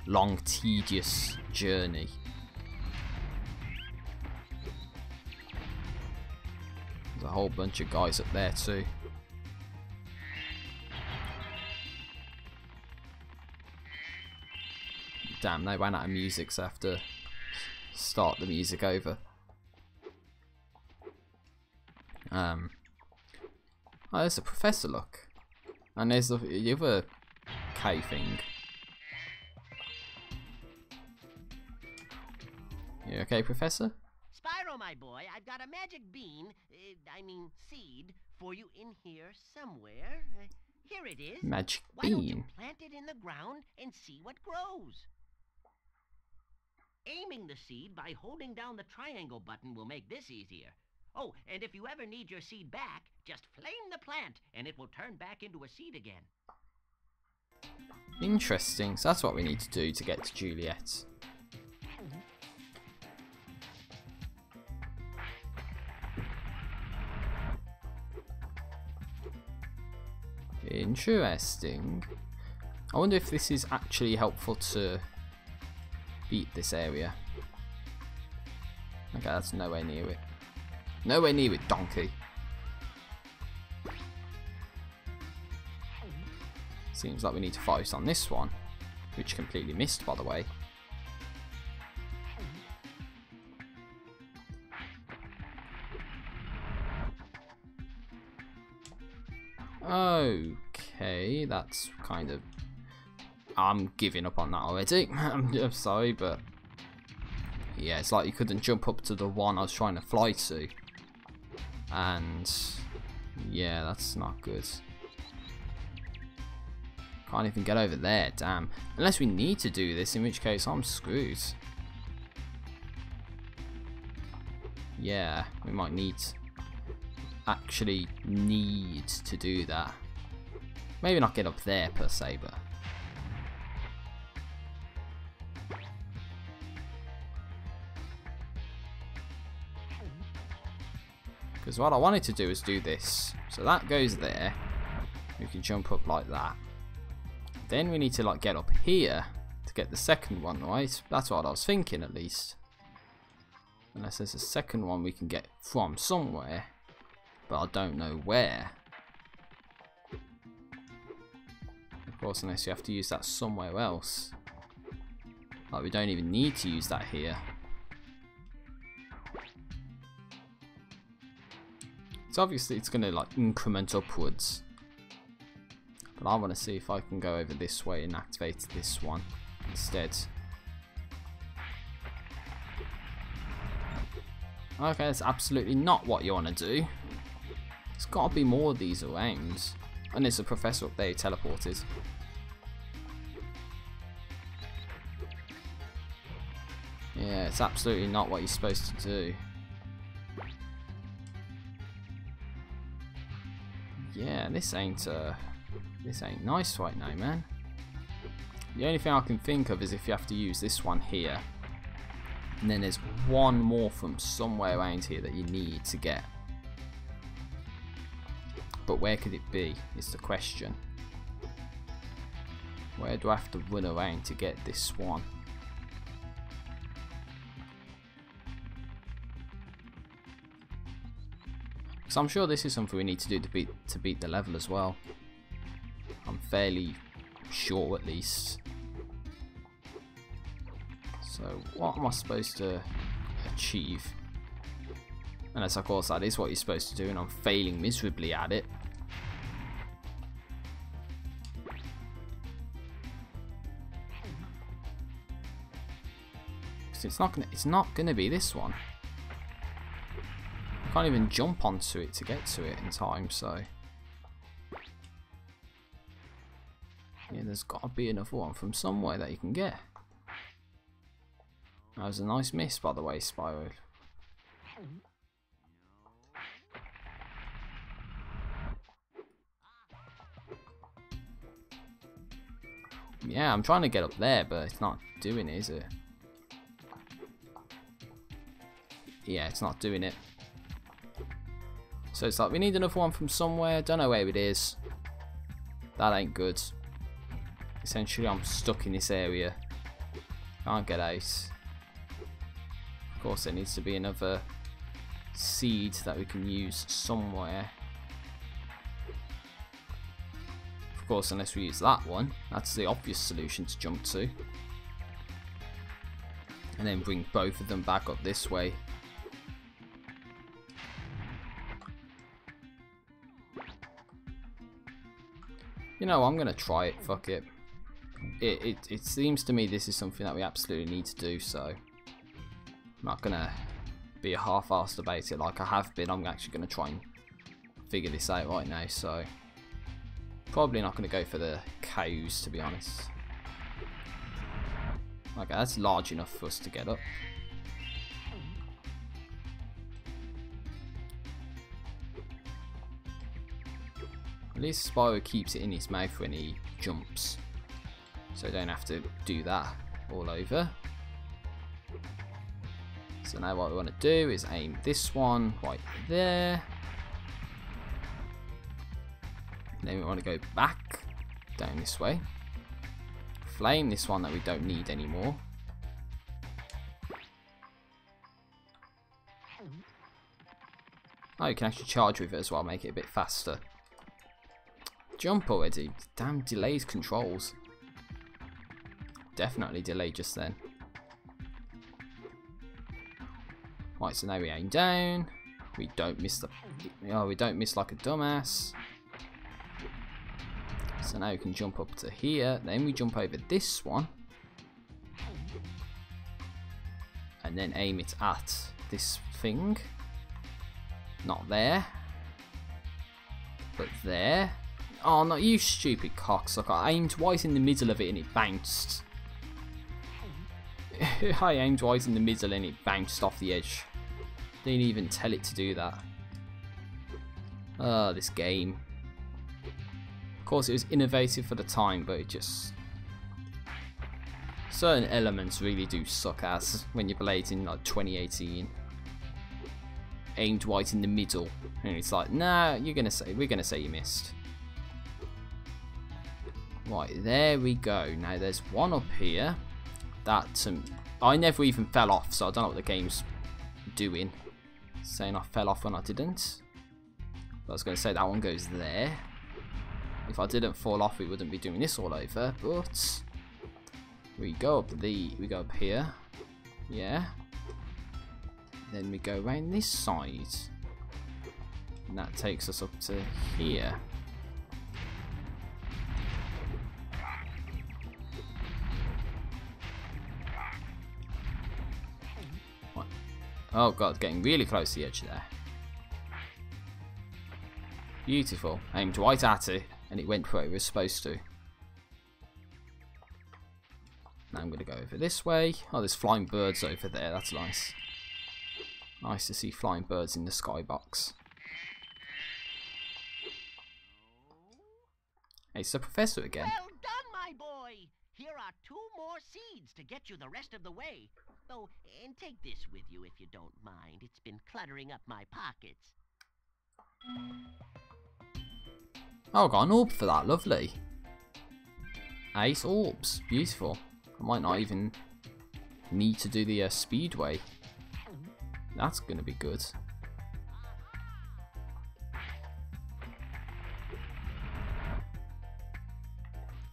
long tedious journey. There's a whole bunch of guys up there too. Damn, they ran out of music, so I have to start the music over. Oh, there's a professor, look. And there's the other K thing. You okay, Professor? Spyro, my boy, I've got a magic bean, seed, for you in here somewhere. Here it is. Magic Why don't you bean? plant it in the ground and see what grows? Aiming the seed by holding down the triangle button will make this easier. Oh, and if you ever need your seed back, just flame the plant and it will turn back into a seed again. Interesting, so that's what we need to do to get to Juliet. Interesting. I wonder if this is actually helpful to beat this area. Okay, that's nowhere near it. Nowhere near it, donkey. Seems like we need to focus on this one. which completely missed, by the way. Okay, that's kind of... I'm giving up on that already. I'm sorry, but... yeah, it's like you couldn't jump up to the one I was trying to fly to. And... yeah, that's not good. Can't even get over there, damn. Unless we need to do this, in which case I'm screwed. Yeah, we might need... actually need to do that. Maybe not get up there per se, but... because what I wanted to do is do this. So that goes there. We can jump up like that. Then we need to like get up here to get the second one, right? That's what I was thinking, at least. Unless there's a second one we can get from somewhere, but I don't know where. Of course, unless you have to use that somewhere else. Like, we don't even need to use that here. So obviously it's going to like increment upwards. But I want to see if I can go over this way and activate this one instead. Okay, that's absolutely not what you want to do. There's got to be more of these around. And there's a professor up there who teleported. Yeah, it's absolutely not what you're supposed to do. Yeah, this ain't nice right now, man. The only thing I can think of is if you have to use this one here. And then there's one more from somewhere around here that you need to get. But where could it be, is the question. Where do I have to run around to get this one? Because I'm sure this is something we need to do to beat the level as well. I'm fairly sure, at least. So what am I supposed to achieve? Unless of course that is what you're supposed to do and I'm failing miserably at it. So it's not gonna be this one. I can't even jump onto it to get to it in time, so yeah, there's got to be another one from somewhere that you can get. That was a nice miss, by the way, Spyro. Yeah, I'm trying to get up there, but it's not doing it, is it? Yeah, it's not doing it. So it's like we need another one from somewhere. Don't know where it is. That ain't good. Essentially, I'm stuck in this area. Can't get out. Of course, there needs to be another seed that we can use somewhere. Of course, unless we use that one. That's the obvious solution to jump to. And then bring both of them back up this way. You know, I'm gonna try it, fuck it. It seems to me this is something that we absolutely need to do, so I'm not gonna be a half-assed about it like I have been. I'm actually gonna try and figure this out right now, so probably not gonna go for the cows, to be honest. Okay, that's large enough for us to get up. At least Spyro keeps it in his mouth when he jumps, so I don't have to do that all over. So now what we want to do is aim this one right there. Then we want to go back down this way. Flame this one that we don't need anymore. Oh, you can actually charge with it as well, make it a bit faster. Jump already. Damn delays controls. definitely delayed just then. Right, so now we aim down. We don't miss the... Oh, we don't miss like a dumbass. So now we can jump up to here. Then we jump over this one. And then aim it at this thing. Not there. But there. Oh, no, you stupid cocksucker. I aimed right in the middle of it and it bounced. I aimed right in the middle and it bounced off the edge. Didn't even tell it to do that. Oh, this game. Of course, it was innovative for the time, but it just... certain elements really do suck ass when you play it in like 2018. Aimed right in the middle, and it's like, nah, we're gonna say you missed. Right, there we go. Now there's one up here that I never even fell off, so I don't know what the game's doing. Saying I fell off when I didn't. But I was going to say that one goes there. If I didn't fall off, we wouldn't be doing this all over. But we go up here. Yeah. Then we go around this side, and that takes us up to here. What? Oh god, getting really close to the edge there. Beautiful. Aimed right at it, and it went where it was supposed to. Now I'm going to go over this way. Oh, there's flying birds over there. That's nice. Nice to see flying birds in the skybox. Hey, it's the professor again. Well done, my boy! Here are 2 more seeds to get you the rest of the way. Oh, and take this with you if you don't mind. It's been cluttering up my pockets. Oh, I got an orb for that. Lovely. 8 orbs. Beautiful. I might not even need to do the speedway. That's going to be good.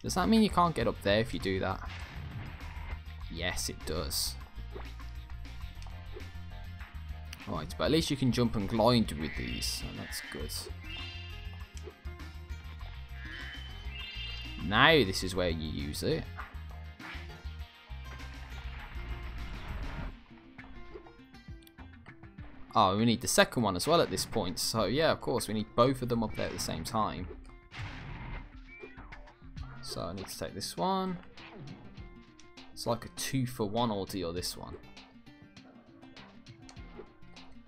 Does that mean you can't get up there if you do that? Yes, it does. Right, but at least you can jump and glide with these, so that's good. Now this is where you use it. Oh, we need the second one as well at this point. So yeah, of course, we need both of them up there at the same time. So I need to take this one. It's like a 2-for-1 ordeal, this one.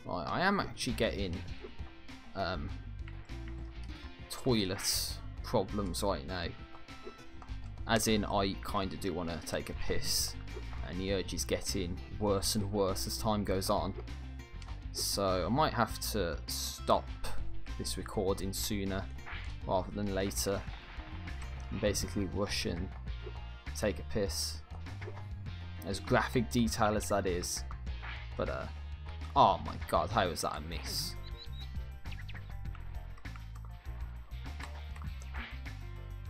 Right, I am actually getting toilet problems right now. As in, I kind of do want to take a piss. And the urge is getting worse and worse as time goes on. So I might have to stop this recording sooner rather than later and basically rush and take a piss. As graphic detail as that is. But oh my god, how was that a miss?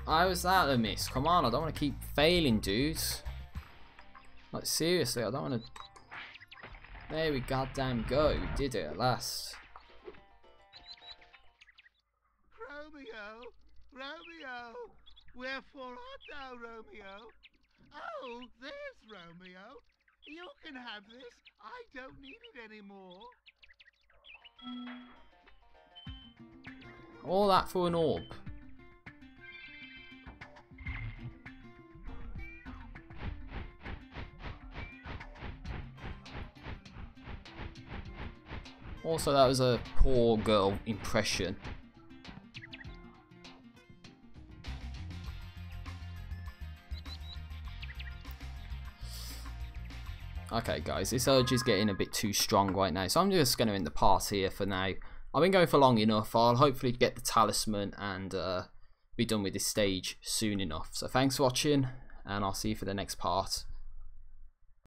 How was that a miss? Come on, I don't want to keep failing, dudes. Like seriously, I don't want to. There we goddamn go. We did it at last. Romeo! Romeo! Wherefore art thou, Romeo? Oh, there's Romeo. You can have this. I don't need it anymore. All that for an orb. Also, that was a poor girl impression. Okay guys, this urge is getting a bit too strong right now, so I'm just going to end the part here for now. I've been going for long enough. I'll hopefully get the talisman and be done with this stage soon enough. So thanks for watching, and I'll see you for the next part.